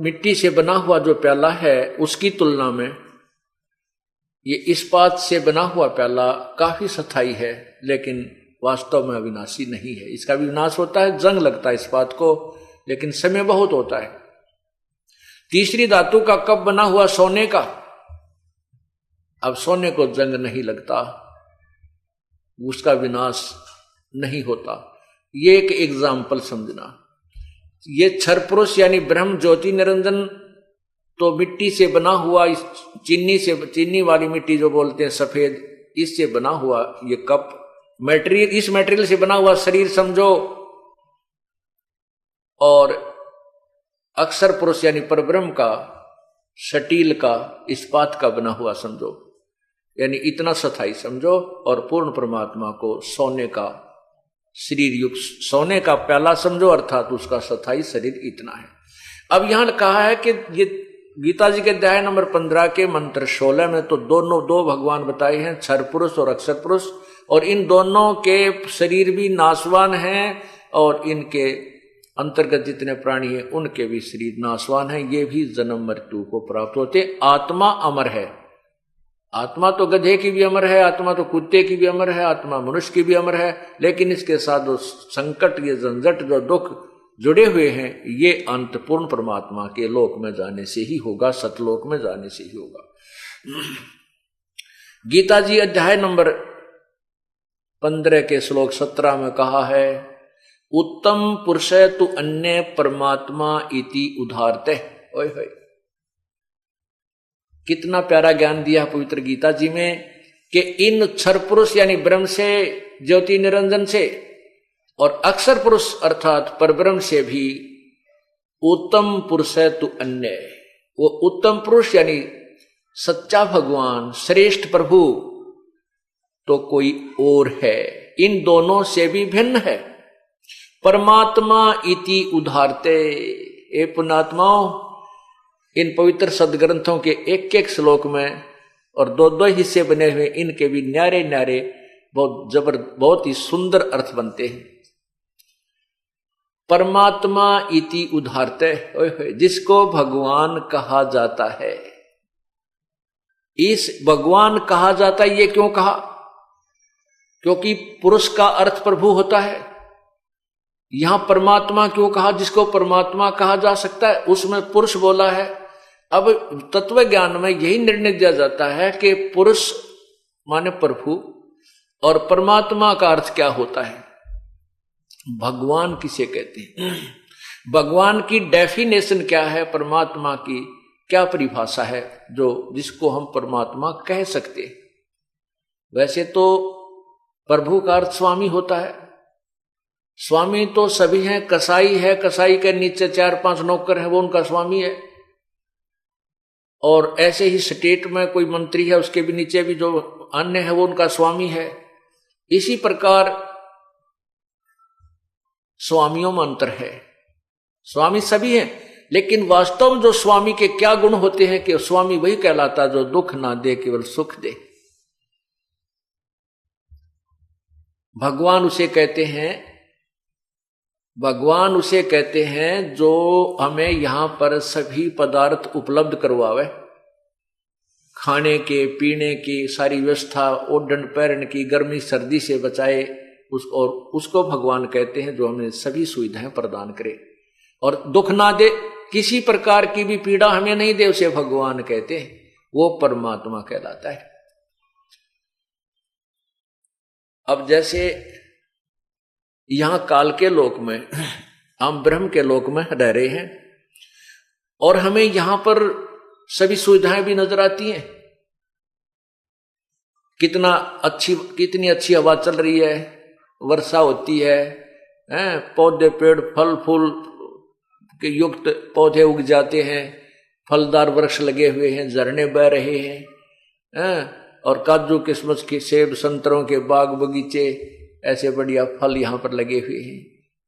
मिट्टी से बना हुआ जो प्याला है उसकी तुलना में ये इस्पात से बना हुआ प्याला काफी स्थायी है, लेकिन वास्तव में अविनाशी नहीं है। इसका भी विनाश होता है, जंग लगता है इस्पात को, लेकिन समय बहुत होता है। तीसरी धातु का कप बना हुआ सोने का, अब सोने को जंग नहीं लगता, उसका विनाश नहीं होता। ये एक एग्जाम्पल समझना। ये क्षर पुरुष यानी ब्रह्म ज्योति निरंजन तो मिट्टी से बना हुआ, चीनी वाली मिट्टी जो बोलते हैं सफेद, इससे बना हुआ ये कप मटेरियल, इस मटेरियल से बना हुआ शरीर समझो, और अक्षर पुरुष यानी परब्रह्म का, स्टील का, इस्पात का बना हुआ समझो, यानी इतना स्थायी समझो। और पूर्ण परमात्मा को सोने का शरीर युक्त, सोने का प्याला समझो, अर्थात उसका स्थायी शरीर इतना है। अब यहां कहा है कि ये गीता जी के अध्याय नंबर 15 के मंत्र 16 में तो दो भगवान बताए हैं, क्षर पुरुष और अक्षर पुरुष, और इन दोनों के शरीर भी नाशवान हैं और इनके अंतर्गत जितने प्राणी हैं उनके भी शरीर नाशवान हैं, ये भी जन्म मृत्यु को प्राप्त होते। आत्मा अमर है, आत्मा तो गधे की भी अमर है, आत्मा तो कुत्ते की भी अमर है, आत्मा मनुष्य की भी अमर है, लेकिन इसके साथ जो संकट, ये झंझट, जो दुख जुड़े हुए हैं, ये अंत पूर्ण परमात्मा के लोक में जाने से ही होगा, सतलोक में जाने से ही होगा। गीता जी अध्याय नंबर 15 के श्लोक 17 में कहा है, उत्तम पुरुष तु अन्य परमात्मा इति उदारते। ओए होए, कितना प्यारा ज्ञान दिया पवित्र गीता जी में कि इन क्षर पुरुष यानी ब्रह्म से, ज्योति निरंजन से, और अक्षर पुरुष अर्थात परब्रह्म से भी उत्तम पुरुष है तु अन्य। वो उत्तम पुरुष यानी सच्चा भगवान, श्रेष्ठ प्रभु तो कोई और है, इन दोनों से भी भिन्न है। परमात्मा इति उदारते। ए पुण्यात्माओं, इन पवित्र सदग्रंथों के एक एक श्लोक में और दो दो हिस्से बने हुए, इनके भी न्यारे न्यारे बहुत ही सुंदर अर्थ बनते हैं। परमात्मा इति उदारते, जिसको भगवान कहा जाता है। इस भगवान कहा जाता है, ये क्यों कहा? क्योंकि पुरुष का अर्थ प्रभु होता है। यहां परमात्मा क्यों कहा? जिसको परमात्मा कहा जा सकता है उसमें पुरुष बोला है। अब तत्व ज्ञान में यही निर्णय दिया जाता है कि पुरुष माने प्रभु और परमात्मा का अर्थ क्या होता है, भगवान किसे कहते हैं, भगवान की डेफिनेशन क्या है, परमात्मा की क्या परिभाषा है जो जिसको हम परमात्मा कह सकते। वैसे तो प्रभु का अर्थ स्वामी होता है। स्वामी तो सभी हैं, कसाई है, कसाई के नीचे 4-5 नौकर हैं, वो उनका स्वामी है। और ऐसे ही स्टेट में कोई मंत्री है, उसके भी नीचे भी जो अन्य है वो उनका स्वामी है। इसी प्रकार स्वामियों में अंतर है। स्वामी सभी हैं, लेकिन वास्तव में जो स्वामी के क्या गुण होते हैं कि स्वामी वही कहलाता जो दुख ना दे, केवल सुख दे। भगवान उसे कहते हैं, भगवान उसे कहते हैं जो हमें यहां पर सभी पदार्थ उपलब्ध करवावे, खाने के, पीने की सारी व्यवस्था, ओढ़न पैरन की, गर्मी सर्दी से बचाए, और उसको भगवान कहते हैं जो हमें सभी सुविधाएं प्रदान करे और दुख ना दे, किसी प्रकार की भी पीड़ा हमें नहीं दे, उसे भगवान कहते हैं। वो परमात्मा कहलाता है। अब जैसे यहां काल के लोक में, हम ब्रह्म के लोक में रह रहे हैं और हमें यहां पर सभी सुविधाएं भी नजर आती हैं। कितनी अच्छी हवा चल रही है, वर्षा होती है, पौधे पेड़ फल फूल के युक्त पौधे उग जाते हैं, फलदार वृक्ष लगे हुए हैं, झरने बह रहे हैं, और काजू किस्मस के, सेब संतरों के बाग बगीचे, ऐसे बढ़िया फल यहां पर लगे हुए हैं।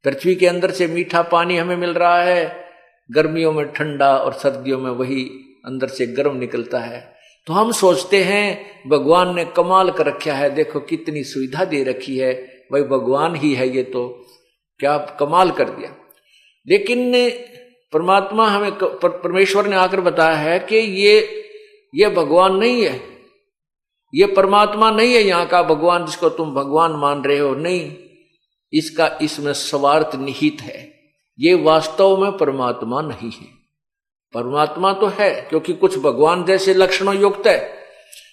पृथ्वी के अंदर से मीठा पानी हमें मिल रहा है, गर्मियों में ठंडा और सर्दियों में वही अंदर से गर्म निकलता है। तो हम सोचते हैं भगवान ने कमाल कर रखा है, देखो कितनी सुविधा दे रखी है, भाई भगवान ही है ये, तो क्या कमाल कर दिया। लेकिन परमात्मा हमें परमेश्वर ने आकर बताया है कि ये भगवान नहीं है, ये परमात्मा नहीं है, यहाँ का भगवान जिसको तुम भगवान मान रहे हो, नहीं, इसका इसमें स्वार्थ निहित है, ये वास्तव में परमात्मा नहीं है। परमात्मा तो है क्योंकि कुछ भगवान जैसे लक्षणों युक्त है।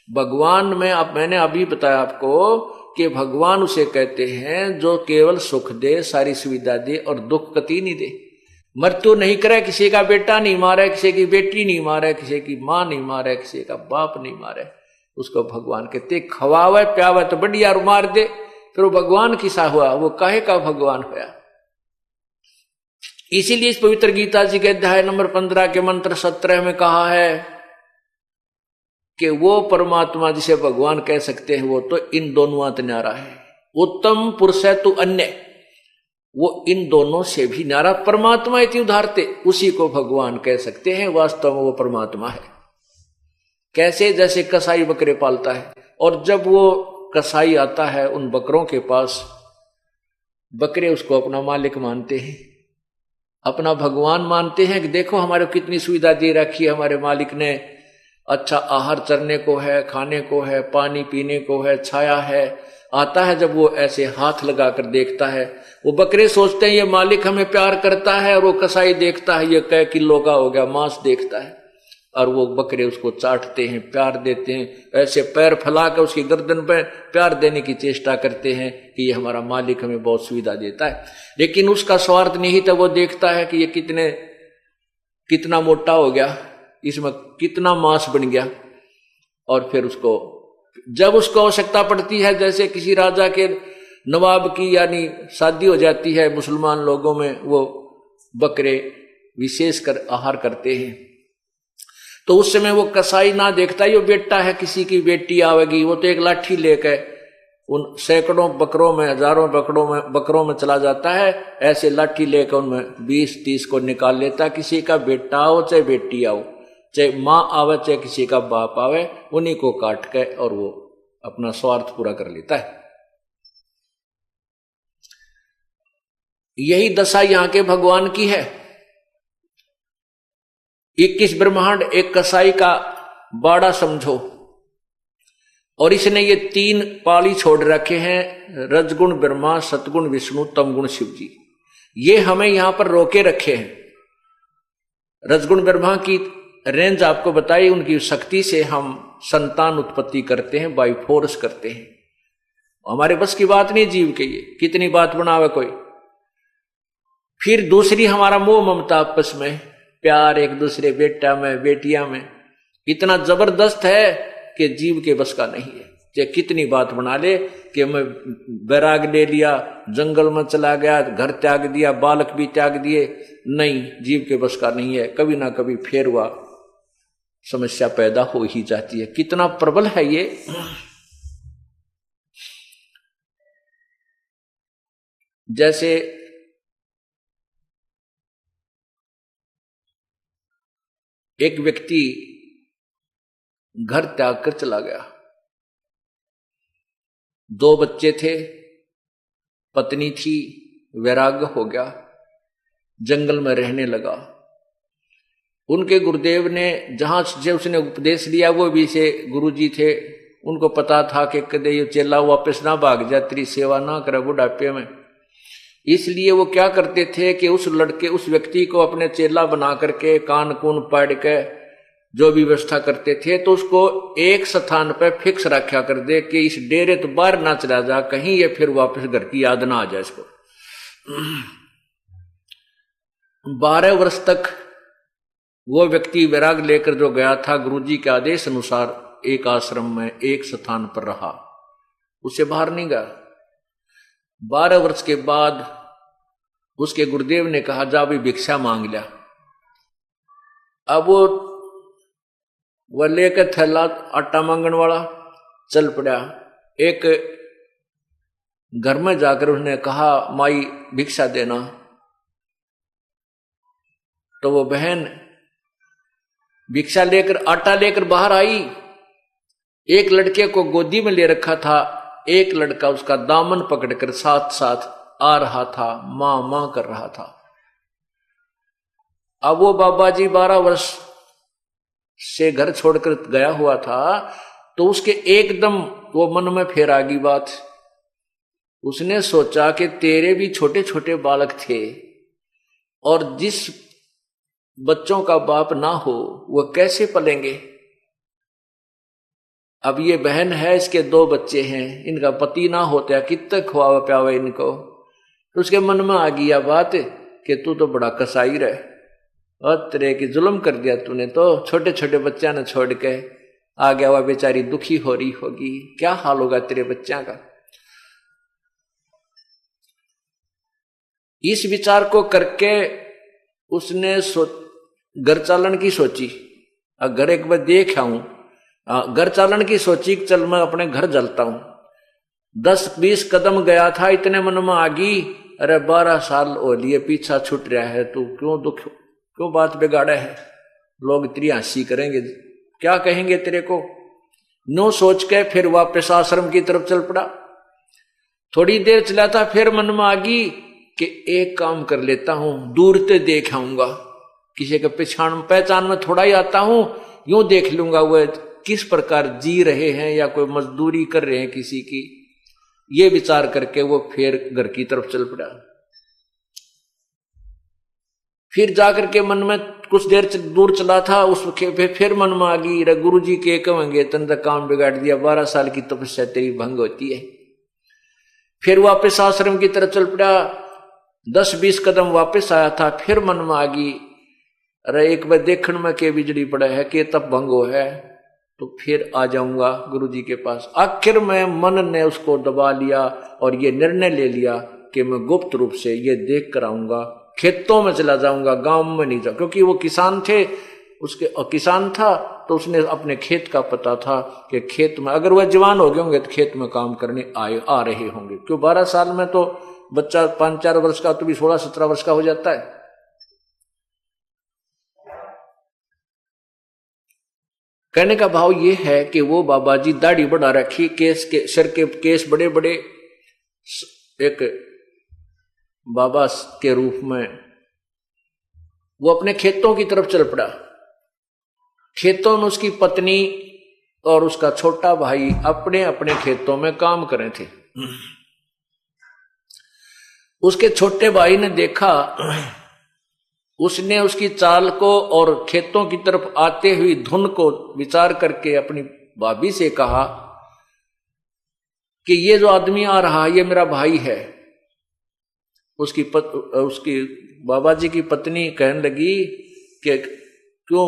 भगवान में मैंने अभी बताया आपको कि भगवान उसे कहते हैं जो केवल सुख दे, सारी सुविधा दे और दुख कति नहीं दे। मृत्यु नहीं करे, किसी का बेटा नहीं मारे, किसी की बेटी नहीं मारे, किसी की मां नहीं मारे, किसी का बाप नहीं मारे, उसको भगवान कहते। खवावे प्यावे तो बढ़िया मार दे, फिर वो भगवान किसा हुआ, वो काहे का भगवान हुआ। इसीलिए इस पवित्र गीता जी के अध्याय नंबर 15 के मंत्र 17 में कहा है कि वो परमात्मा जिसे भगवान कह सकते हैं वो तो इन दोनों न्यारा है। उत्तम पुरुष है तो अन्य, वो इन दोनों से भी न्यारा परमात्मा इति उदाहरते, उसी को भगवान कह सकते हैं। वास्तव में वो परमात्मा है। कैसे? जैसे कसाई बकरे पालता है और जब वो कसाई आता है उन बकरों के पास, बकरे उसको अपना मालिक मानते हैं, अपना भगवान मानते हैं कि देखो हमारे को कितनी सुविधा दे रखी है हमारे मालिक ने, अच्छा आहार चरने को है, खाने को है, पानी पीने को है, छाया है। आता है जब वो ऐसे हाथ लगाकर देखता है, वो बकरे सोचते हैं ये मालिक हमें प्यार करता है, और वो कसाई देखता है ये कै किलो का हो गया मांस देखता है, और वो बकरे उसको चाटते हैं, प्यार देते हैं, ऐसे पैर फैलाकर उसकी गर्दन पर प्यार देने की चेष्टा करते हैं कि ये हमारा मालिक हमें बहुत सुविधा देता है। लेकिन उसका स्वार्थ निहित है, वो देखता है कि ये कितना मोटा हो गया, इसमें कितना मांस बन गया, और फिर उसको जब उसको आवश्यकता पड़ती है, जैसे किसी राजा के नवाब की यानी शादी हो जाती है मुसलमान लोगों में, वो बकरे विशेष कर आहार करते हैं, तो उस समय वो कसाई ना देखता ये बेटा है किसी की बेटी आवेगी, वो तो एक लाठी लेकर उन सैकड़ों बकरों में, हजारों बकरों में चला जाता है, ऐसे लाठी लेकर उनमें 20-30 को निकाल लेता। किसी का बेटा आओ चाहे बेटी आओ, चाहे माँ आवे चाहे किसी का बाप आवे, उन्हीं को काट के और वो अपना स्वार्थ पूरा कर लेता है। यही दशा यहां के भगवान की है। 21 ब्रह्मांड एक कसाई का बाड़ा समझो, और इसने ये 3 पाली छोड़ रखे हैं, रजगुण ब्रह्मा, सतगुण विष्णु, तमगुण शिव जी। ये हमें यहां पर रोके रखे हैं। रजगुण ब्रह्मा की रेंज आपको बताई, उनकी शक्ति से हम संतान उत्पत्ति करते हैं, बाई फोर्स करते हैं। हमारे बस की बात नहीं जीव के, ये कितनी बात बनावे कोई। फिर दूसरी हमारा मोह ममता, आपस में प्यार, एक दूसरे बेटा में बेटिया में इतना जबरदस्त है कि जीव के बस का नहीं है। चाहे कितनी बात बना ले कि मैं बैराग ले लिया, जंगल में चला गया, घर त्याग दिया, बालक भी त्याग दिए, नहीं, जीव के बस का नहीं है। कभी ना कभी फेर हुआ समस्या पैदा हो ही जाती है। कितना प्रबल है ये। जैसे एक व्यक्ति घर त्याग कर चला गया, 2 बच्चे थे, पत्नी थी, वैराग्य हो गया, जंगल में रहने लगा। उनके गुरुदेव ने जहां से उसने उपदेश लिया, वो भी से गुरुजी थे, उनको पता था कि कदे ये चेला वापस ना भाग जाए, तेरी सेवा ना करे बुढ़ापे में। इसलिए वो क्या करते थे कि उस व्यक्ति को अपने चेला बना करके कान कून पाड़ के जो भी व्यवस्था करते थे, तो उसको एक स्थान पर फिक्स रखा कर दे कि इस डेरे तो बाहर ना चला जा, कहीं ये फिर वापस घर की याद ना आ जाए इसको। 12 वर्ष तक वो व्यक्ति वैराग लेकर जो गया था, गुरुजी के आदेश अनुसार एक आश्रम में एक स्थान पर रहा, उससे बाहर नहीं गया। 12 वर्ष के बाद उसके गुरुदेव ने कहा जा भी भिक्षा मांग लिया। अब वो लेकर थैला आटा मांगने वाला चल पड़ा। एक घर में जाकर उसने कहा माई भिक्षा देना, तो वो बहन भिक्षा लेकर आटा लेकर बाहर आई। एक लड़के को गोदी में ले रखा था, एक लड़का उसका दामन पकड़कर साथ साथ आ रहा था, मां मां कर रहा था। अब वो बाबा जी 12 वर्ष से घर छोड़कर गया हुआ था, तो उसके एकदम वो मन में फिर आ गई बात। उसने सोचा कि तेरे भी छोटे छोटे बालक थे, और जिस बच्चों का बाप ना हो वो कैसे पलेंगे। अब ये बहन है, इसके 2 बच्चे हैं, इनका पति ना होता कितने खुआवा प्यावा इनको। तो उसके मन में आ गई बात कि तू तो बड़ा कसाई रहे, और तेरे की जुल्म कर दिया तूने, तो छोटे छोटे बच्चा ने छोड़ के आ गया। वह बेचारी दुखी हो रही होगी, क्या हाल होगा तेरे बच्चा का। इस विचार को करके उसने घर चालन की सोची। घर एक बार देख आऊं, घर चालन की सोची, चल मैं अपने घर जलता हूं। 10-20 कदम गया था, इतने मन में आ गई, अरे 12 साल हो लिए पीछा छूट रहा है, तू क्यों बात बिगाड़ा है। लोग तेरी हंसी करेंगे, क्या कहेंगे तेरे को। नो सोच के फिर वापस आश्रम की तरफ चल पड़ा। थोड़ी देर चला था, फिर मन में आ गई कि एक काम कर लेता हूं, दूर से देख आऊंगा, किसी के पहचान में थोड़ा ही आता हूं, यूं देख लूंगा वो किस प्रकार जी रहे हैं या कोई मजदूरी कर रहे हैं किसी की। ये विचार करके वो फिर घर की तरफ चल पड़ा। फिर जाकर के मन में कुछ देर दूर चला था, उस फिर मन में आ गई, रे गुरु जी के कहेंगे तन तक काम बिगाड़ दिया, 12 साल की तपस्या तेरी भंग होती है। फिर वापस आश्रम की तरफ चल पड़ा। 10-20 कदम वापस आया था, फिर मन में आ गई, अरे एक बार देखने में के बिजली पड़ा है, के तप भंगो है, तो फिर आ जाऊंगा गुरु जी के पास। आखिर में मन ने उसको दबा लिया और ये निर्णय ले लिया कि मैं गुप्त रूप से ये देख कर आऊंगा, खेतों में चला जाऊंगा, गांव में नहीं जाऊंगा। क्योंकि वो किसान थे, उसके किसान था, तो उसने अपने खेत का पता था कि खेत में अगर वह जवान हो गए होंगे तो खेत में काम करने आ रहे होंगे। क्यों 12 साल में तो बच्चा 5-4 वर्ष का तो भी 16-17 वर्ष का हो जाता है। कहने का भाव ये है कि वो बाबा जी दाढ़ी बढ़ा रखी, सर के केस बड़े बड़े, एक बाबा के रूप में वो अपने खेतों की तरफ चल पड़ा। खेतों में उसकी पत्नी और उसका छोटा भाई अपने अपने खेतों में काम कर रहे थे। उसके छोटे भाई ने देखा, उसने उसकी चाल को और खेतों की तरफ आते हुई धुन को विचार करके अपनी भाभी से कहा कि ये जो आदमी आ रहा है ये मेरा भाई है। उसकी बाबा जी की पत्नी कहने लगी कि क्यों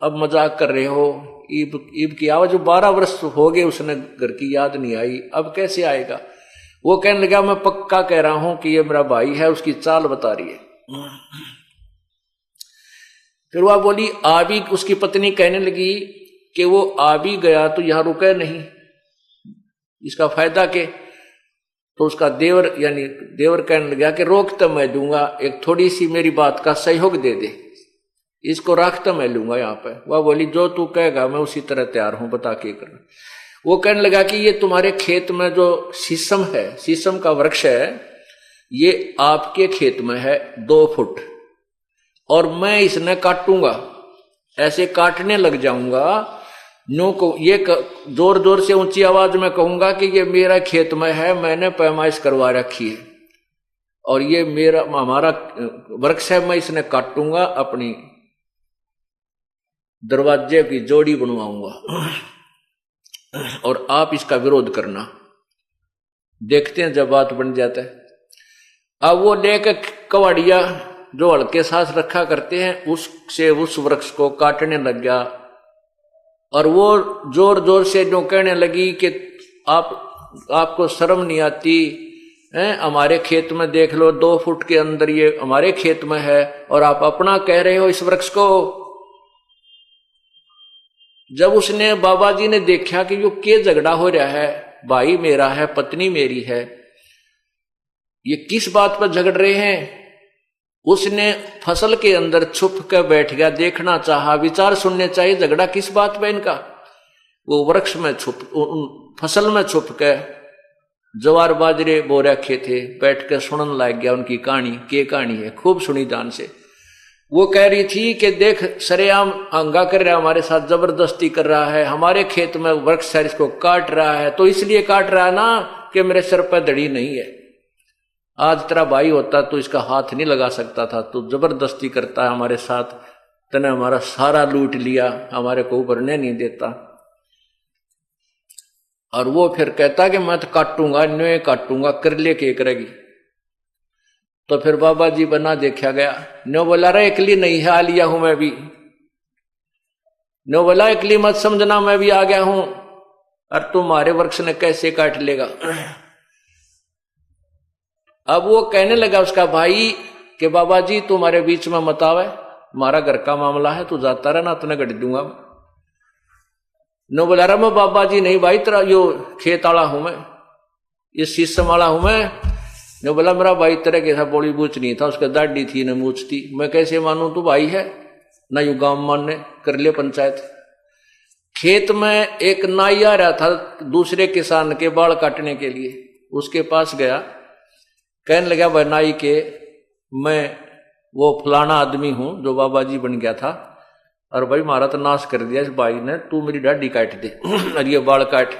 अब मजाक कर रहे हो, ईब की आवाज, 12 वर्ष हो गए उसने घर की याद नहीं आई, अब कैसे आएगा। वो कहने लगा मैं पक्का कह रहा हूं कि ये मेरा भाई है, उसकी चाल बता रही है। फिर वह बोली आ भी, उसकी पत्नी कहने लगी कि वो आ भी गया तो यहां रुके नहीं, इसका फायदा के। तो उसका देवर कहने लगा कि रोक तो मैं दूंगा, एक थोड़ी सी मेरी बात का सहयोग दे दे, इसको रख तो मैं लूंगा यहाँ पे। वह बोली जो तू कहेगा मैं उसी तरह तैयार हूं, बता के करना। वो कहने लगा कि ये तुम्हारे खेत में जो शीशम है, शीशम का वृक्ष है, ये आपके खेत में है 2 फुट, और मैं इसने काटूंगा, ऐसे काटने लग जाऊंगा, नो को ये जोर जोर से ऊंची आवाज में कहूंगा कि ये मेरा खेत में है, मैंने पैमाइश करवा रखी है, और ये हमारा वृक्ष है, मैं इसने काटूंगा, अपनी दरवाजे की जोड़ी बनवाऊंगा, और आप इसका विरोध करना। देखते हैं जब बात बन जाता है। अब वो लेकर कवाड़िया जो हल्के सांस रखा करते हैं उससे उस वृक्ष को काटने लग गया, और वो जोर जोर से जो कहने लगी कि आपको शर्म नहीं आती है, हमारे खेत में देख लो, 2 फुट के अंदर ये हमारे खेत में है, और आप अपना कह रहे हो इस वृक्ष को। जब उसने बाबा जी ने देखा कि यो के झगड़ा हो रहा है, भाई मेरा है, पत्नी मेरी है, ये किस बात पर झगड़ रहे हैं, उसने फसल के अंदर छुप कर बैठ गया, देखना चाहा, विचार सुनने चाहिए झगड़ा किस बात पे इनका। वो वृक्ष में फसल में छुप कर जवार बाजरे बो रखे थे, बैठ कर सुनने लग गया उनकी कहानी, के कहानी है, खूब सुनी ध्यान से। वो कह रही थी कि देख सरेआम हंगा कर रहा है, हमारे साथ जबरदस्ती कर रहा है, हमारे खेत में वृक्ष है इसको काट रहा है, तो इसलिए काट रहा है ना कि मेरे सिर पर दड़ी नहीं है। आज तेरा भाई होता तो इसका हाथ नहीं लगा सकता था, तो जबरदस्ती करता है हमारे साथ, तने हमारा सारा लूट लिया, हमारे को उभरने नहीं देता। और वो फिर कहता कि मैं तो काटूंगा, न्योय काटूंगा, कर ले के करेगी। तो फिर बाबा जी बना देखा गया, न्यो बोला रे एकली नहीं है, आ लिया हूं मैं भी। न्यो बोला एकली मत समझना, मैं भी आ गया हूं, और तुम्हारे वृक्ष ने कैसे काट लेगा। अब वो कहने लगा उसका भाई कि बाबा जी तुम्हारे बीच में मत आवे, हमारा घर का मामला है, तू जाता रहा ना, तुने गढ़ दूंगा। नो बोला रहा मैं बाबा जी नहीं भाई, तेरा यो खेत वाला हूं मैं, ये शीशम वाला हूं मैं। नो बोला मेरा भाई तेरे के था बोली बूच नहीं था, उसके दाढ़ी थी न मूछ थी, मैं कैसे मानू तू भाई है ना, यू गांव मानने कर ले पंचायत। खेत में एक नाई आ रहा था दूसरे किसान के बाल काटने के लिए, उसके पास गया, कहने लगा भाई नाई के मैं वो फलाना आदमी हूं जो बाबा जी बन गया था, और भाई मारा तो नाश कर दिया इस भाई ने, तू मेरी दाढ़ी काट दे और ये बाल काट।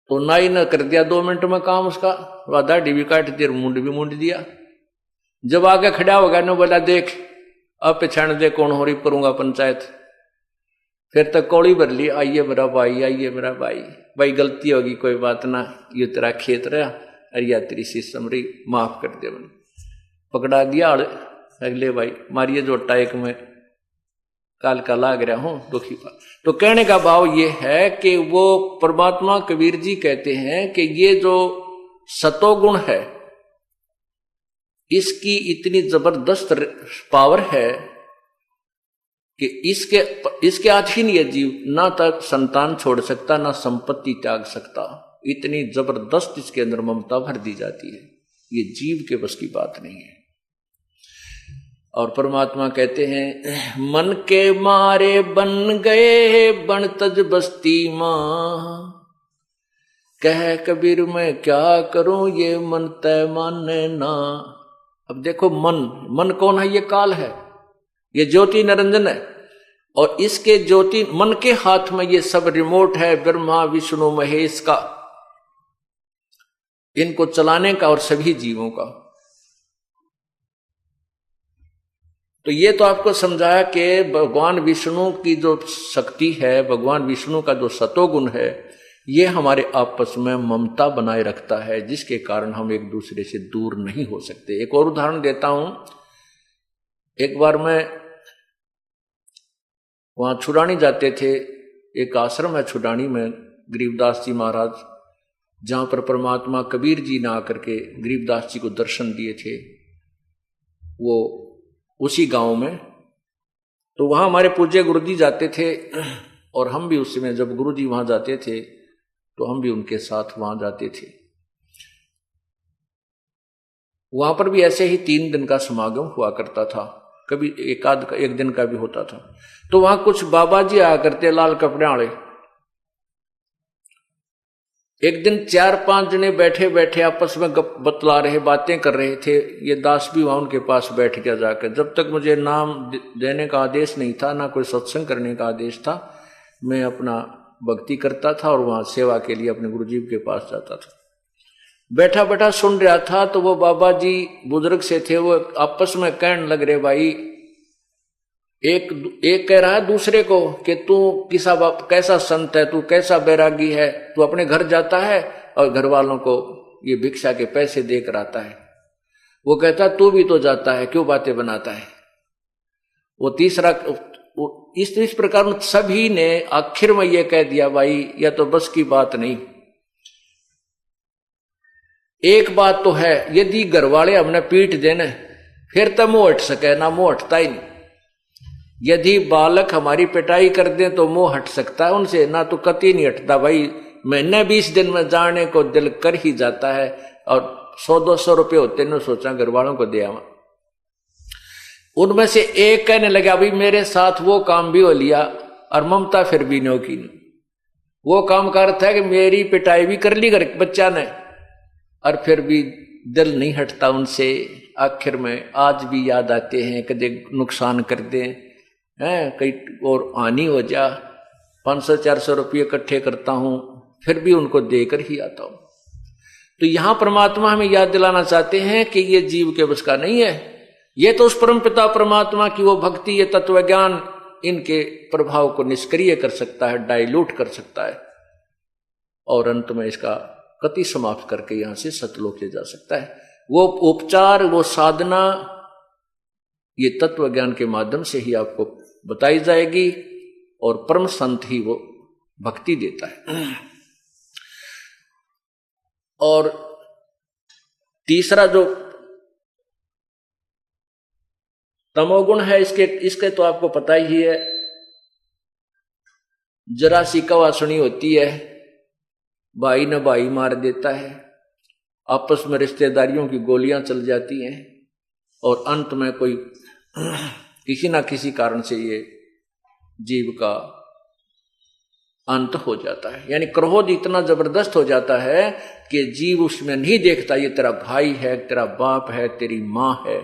तो नाई ने कर दिया 2 मिनट में काम उसका, वह दाढ़ी भी काट दी और मुंड भी मुंड दिया। जब आगे खड़ा हो गया ने बोला देख अब पहचान दे कौन हो रही, करूंगा पंचायत। फिर तक कौड़ी भर ली, आइए मेरा भाई, आइए मेरा भाई, भाई गलती होगी कोई बात ना, ये तेरा खेत रहा और या तेरी शीशम रही, माफ कर दे। मैंने पकड़ा दिया, अगले भाई मारिए जोटा एक में काल का लाग रहा हूं दुखी पा। तो कहने का भाव ये है कि वो परमात्मा कबीर जी कहते हैं कि ये जो सतोगुण है इसकी इतनी जबरदस्त पावर है कि इसके अधीन ये जीव ना तक संतान छोड़ सकता, ना संपत्ति त्याग सकता। इतनी जबरदस्त इसके अंदर ममता भर दी जाती है, ये जीव के बस की बात नहीं है। और परमात्मा कहते हैं मन के मारे बन गए बन तज बस्ती मां, कह कबीर मैं क्या करूं ये मन तय माने ना। अब देखो मन कौन है, ये काल है, ये ज्योति निरंजन है, और इसके ज्योति मन के हाथ में ये सब रिमोट है ब्रह्मा विष्णु महेश का, इनको चलाने का और सभी जीवों का। तो ये तो आपको समझाया कि भगवान विष्णु की जो शक्ति है, भगवान विष्णु का जो सतोगुण है, ये हमारे आपस में ममता बनाए रखता है, जिसके कारण हम एक दूसरे से दूर नहीं हो सकते। एक और उदाहरण देता हूं। एक बार मैं वहां छुड़ानी जाते थे, एक आश्रम है छुड़ानी में गरीबदास जी महाराज, जहां पर परमात्मा कबीर जी ने आकर के गरीबदास जी को दर्शन दिए थे, वो उसी गांव में। तो वहां हमारे पूज्य गुरु जी जाते थे, और हम भी उस समय जब गुरु जी वहां जाते थे तो हम भी उनके साथ वहां जाते थे। वहां पर भी ऐसे ही 3 दिन का समागम हुआ करता था, कभी एक दिन का भी होता था। तो वहां कुछ बाबा जी आया करते लाल कपड़े वाले। एक दिन 4-5 जने बैठे बैठे आपस में बतला रहे, बातें कर रहे थे। ये दास भी वहां उनके पास बैठ गया जाकर। जब तक मुझे नाम देने का आदेश नहीं था, ना कोई सत्संग करने का आदेश था, मैं अपना भक्ति करता था और वहां सेवा के लिए अपने गुरुजी के पास जाता था। बैठा बैठा सुन रहा था, तो वो बाबा जी बुजुर्ग से थे, वो आपस में कहने लग रहे, भाई एक कह रहा है दूसरे को कि तू कैसा संत है, तू कैसा बैरागी है, तू अपने घर जाता है और घर वालों को ये भिक्षा के पैसे देकर आता है। वो कहता तू भी तो जाता है, क्यों बातें बनाता है। वो तीसरा इस प्रकार सभी ने आखिर में ये कह दिया, भाई यह तो बस की बात नहीं। एक बात तो है, यदि घर वाले हमने पीट देने फिर तो मुंह हट सके, ना मुंह हटता ही नहीं। यदि बालक हमारी पिटाई कर दे तो मुंह हट सकता है उनसे, ना तो कतई नहीं हटता। भाई महीने 20 दिन में जाने को दिल कर ही जाता है, और 100-200 रुपये होते न सोचा घर वालों को दिया। उनमें से एक कहने लगा, भाई मेरे साथ वो काम भी हो लिया और ममता फिर भी नो की नहीं। वो काम करता है कि मेरी पिटाई भी कर ली घर बच्चा ने, और फिर भी दिल नहीं हटता उनसे, आखिर में आज भी याद आते हैं, कभी नुकसान कर दें हैं, कहीं और हानि हो जा, 500-400 रुपये इकट्ठे करता हूं, फिर भी उनको देकर ही आता हूं। तो यहां परमात्मा हमें याद दिलाना चाहते हैं कि ये जीव के बस का नहीं है, ये तो उस परम पिता परमात्मा की वो भक्ति, ये तत्व ज्ञान इनके प्रभाव को निष्क्रिय कर सकता है, डाइल्यूट कर सकता है, और अंत में इसका कति समाप्त करके यहां से सतलोक ले जा सकता है। वो उपचार, वो साधना, ये तत्व ज्ञान के माध्यम से ही आपको बताई जाएगी, और परम संत ही वो भक्ति देता है। और तीसरा जो तमोगुण है, इसके तो आपको पता ही है, जरा सी कवासुनी होती है, भाई न भाई मार देता है, आपस में रिश्तेदारियों की गोलियां चल जाती हैं, और अंत में कोई किसी ना किसी कारण से ये जीव का अंत हो जाता है। यानी क्रोध इतना जबरदस्त हो जाता है कि जीव उसमें नहीं देखता ये तेरा भाई है, तेरा बाप है, तेरी मां है,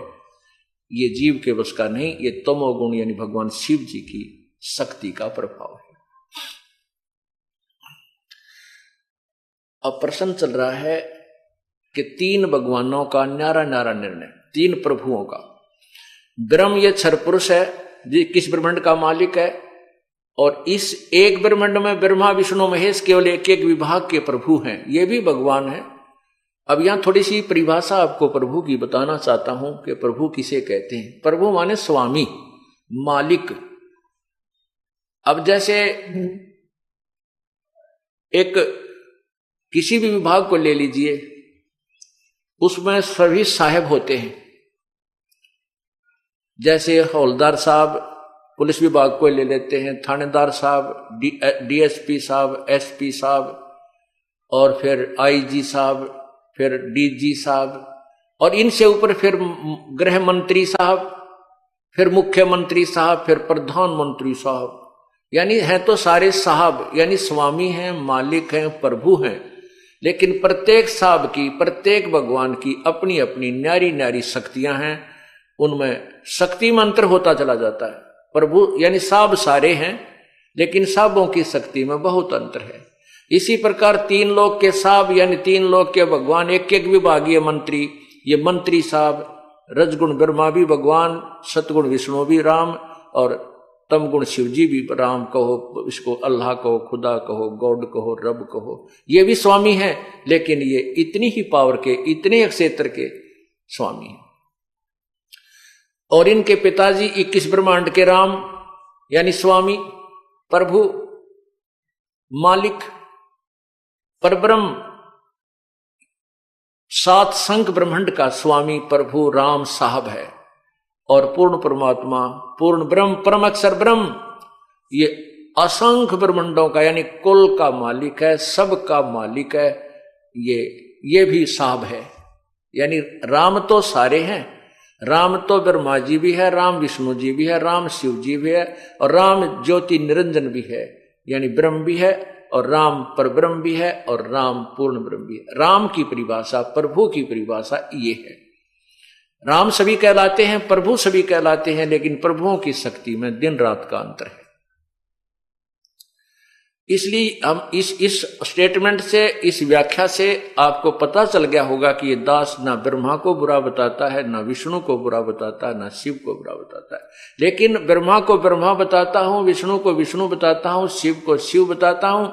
ये जीव के बस का नहीं, ये तमोगुण यानी भगवान शिव जी की शक्ति का प्रभाव है। अब प्रश्न चल रहा है कि 3 भगवानों का न्यारा न्यारा निर्णय, 3 प्रभुओं का। ब्रह्म ये क्षर पुरुष है, जी किस ब्रह्मांड का मालिक है, और इस एक ब्रह्मांड में ब्रह्मा विष्णु महेश केवल एक एक विभाग के प्रभु हैं, ये भी भगवान है। अब यहां थोड़ी सी परिभाषा आपको प्रभु की बताना चाहता हूं कि प्रभु किसे कहते हैं। प्रभु माने स्वामी, मालिक। अब जैसे एक किसी भी विभाग को ले लीजिए, उसमें सभी साहब होते हैं, जैसे हौलदार साहब, पुलिस विभाग को ले लेते हैं, थानेदार साहब, डीएसपी साहब, एसपी साहब, और फिर आईजी साहब, फिर डीजी साहब, और इनसे ऊपर फिर गृह मंत्री साहब, फिर मुख्यमंत्री साहब, फिर प्रधानमंत्री साहब। यानी हैं तो सारे साहब, यानी स्वामी हैं, मालिक हैं, प्रभु हैं, लेकिन प्रत्येक साहब की, प्रत्येक भगवान की अपनी अपनी न्यारी न्यारी शक्तियां हैं, उनमें शक्ति मंत्र होता चला जाता है। प्रभु यानी साहब सारे हैं, लेकिन साहबों की शक्ति में बहुत अंतर है। इसी प्रकार 3 लोक के साहब यानी 3 लोक के भगवान, एक एक विभागीय मंत्री, ये मंत्री साहब, रजगुण ब्रह्मा भी भगवान, सतगुण विष्णु भी राम, और तमगुण शिव जी भी राम कहो, इसको अल्लाह कहो, खुदा कहो, गॉड कहो, रब कहो, ये भी स्वामी है, लेकिन ये इतनी ही पावर के, इतने क्षेत्र के स्वामी हैं। और इनके पिताजी 21 ब्रह्मांड के राम यानी स्वामी, प्रभु, मालिक, परब्रह्म, 7 संख ब्रह्मांड का स्वामी प्रभु राम साहब है, और पूर्ण परमात्मा, पूर्ण ब्रह्म, परम अक्षर ब्रह्म, ये असंख्य ब्रह्मांडों का यानी कुल का मालिक है, सब का मालिक है, ये भी साहब है। यानी राम तो सारे हैं, राम तो ब्रह्मा जी भी है, राम विष्णु जी भी है, राम शिव जी भी है, और राम ज्योति निरंजन भी है, यानी ब्रह्म भी है, और राम परब्रह्म भी है, और राम पूर्ण ब्रह्म भी है। राम की परिभाषा, प्रभु की परिभाषा ये है। राम सभी कहलाते हैं, प्रभु सभी कहलाते हैं, लेकिन प्रभुओं की शक्ति में दिन रात का अंतर है। इसलिए हम इस स्टेटमेंट से, इस व्याख्या से आपको पता चल गया होगा कि ये दास ना ब्रह्मा को बुरा बताता है, ना विष्णु को बुरा बताता है, ना शिव को बुरा बताता है। लेकिन ब्रह्मा को ब्रह्मा बताता हूं, विष्णु को विष्णु बताता हूं, शिव को शिव बताता हूं,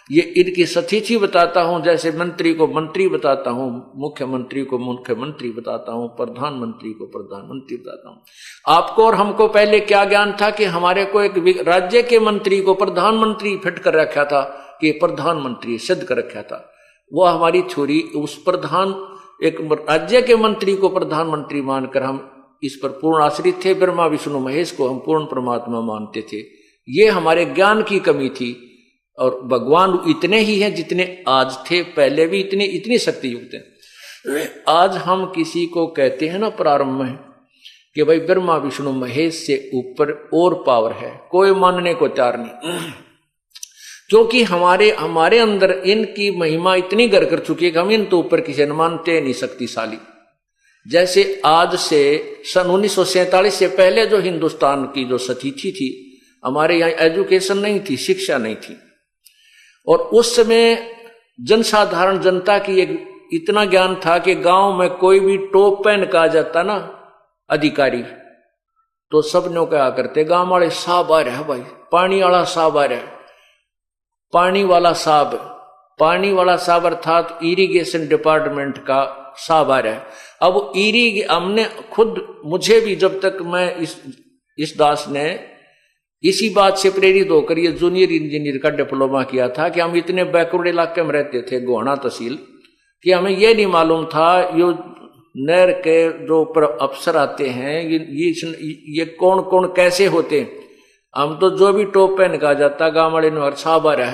ये इनकी सतीथि बताता हूं। जैसे मंत्री को मंत्री बताता हूं, मुख्यमंत्री को मुख्यमंत्री बताता हूं, प्रधानमंत्री को प्रधानमंत्री बताता हूं। आपको और हमको पहले क्या ज्ञान था कि हमारे को एक राज्य के मंत्री को प्रधानमंत्री फिट कर रखा था, कि प्रधानमंत्री सिद्ध कर रखा था। वो हमारी थ्योरी, उस प्रधान एक राज्य के मंत्री को प्रधानमंत्री मानकर हम इस पर पूर्ण आश्रित थे। ब्रह्मा विष्णु महेश को हम पूर्ण परमात्मा मानते थे। ये हमारे ज्ञान की कमी थी। और भगवान इतने ही हैं जितने आज थे, पहले भी इतनी शक्ति युक्त हैं। आज हम किसी को कहते हैं ना प्रारंभ में कि भाई ब्रह्मा विष्णु महेश से ऊपर और पावर है, कोई मानने को तैयार नहीं। क्योंकि हमारे हमारे अंदर इनकी महिमा इतनी घर कर चुकी है कि हम इन तो ऊपर किसी ने मानते नहीं शक्तिशाली। जैसे आज से सन 1947 से पहले जो हिंदुस्तान की जो सतीथि थी, हमारे यहाँ एजुकेशन नहीं थी, शिक्षा नहीं थी, और उस समय जनसाधारण जनता की एक इतना ज्ञान था कि गांव में कोई भी टॉप पहन का आ जाता ना अधिकारी, तो सब ने क्या करते, गांव वाले साहब आ रहे हैं भाई, पानी वाला साहब आ रहा है, पानी वाला साहब अर्थात इरिगेशन डिपार्टमेंट का साहब आ रहा है। अब हमने खुद, मुझे भी जब तक मैं इस दास ने इसी बात से प्रेरित होकर ये जूनियर इंजीनियर का डिप्लोमा किया था कि हम इतने बैकवर्ड इलाके में रहते थे, गोहाना तहसील, कि हमें यह नहीं मालूम था ये नहर के जो अफसर आते हैं ये कौन कौन कैसे होते हैं। हम तो जो भी टॉप पहन का जाता गांव वाले ने साहब आ रहा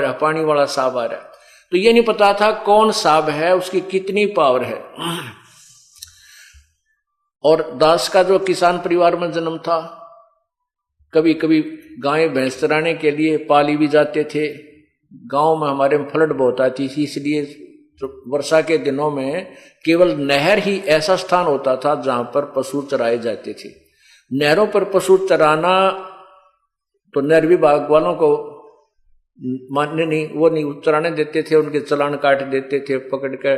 है, पानी वाला साहब आ रहा है, तो ये नहीं पता था कौन साहब है, उसकी कितनी पावर है। और दास का जो किसान परिवार में जन्म था, कभी कभी गाय भैंस चराने के लिए पाली भी जाते थे। गांव में हमारे में फ्लड बहुत आती थी, इसलिए वर्षा के दिनों में केवल नहर ही ऐसा स्थान होता था जहां पर पशु चराए जाते थे। नहरों पर पशु चराना तो नहर विभाग वालों को मानने नहीं, वो नहीं चराने देते थे, उनके चालान काट देते थे, पकड़ कर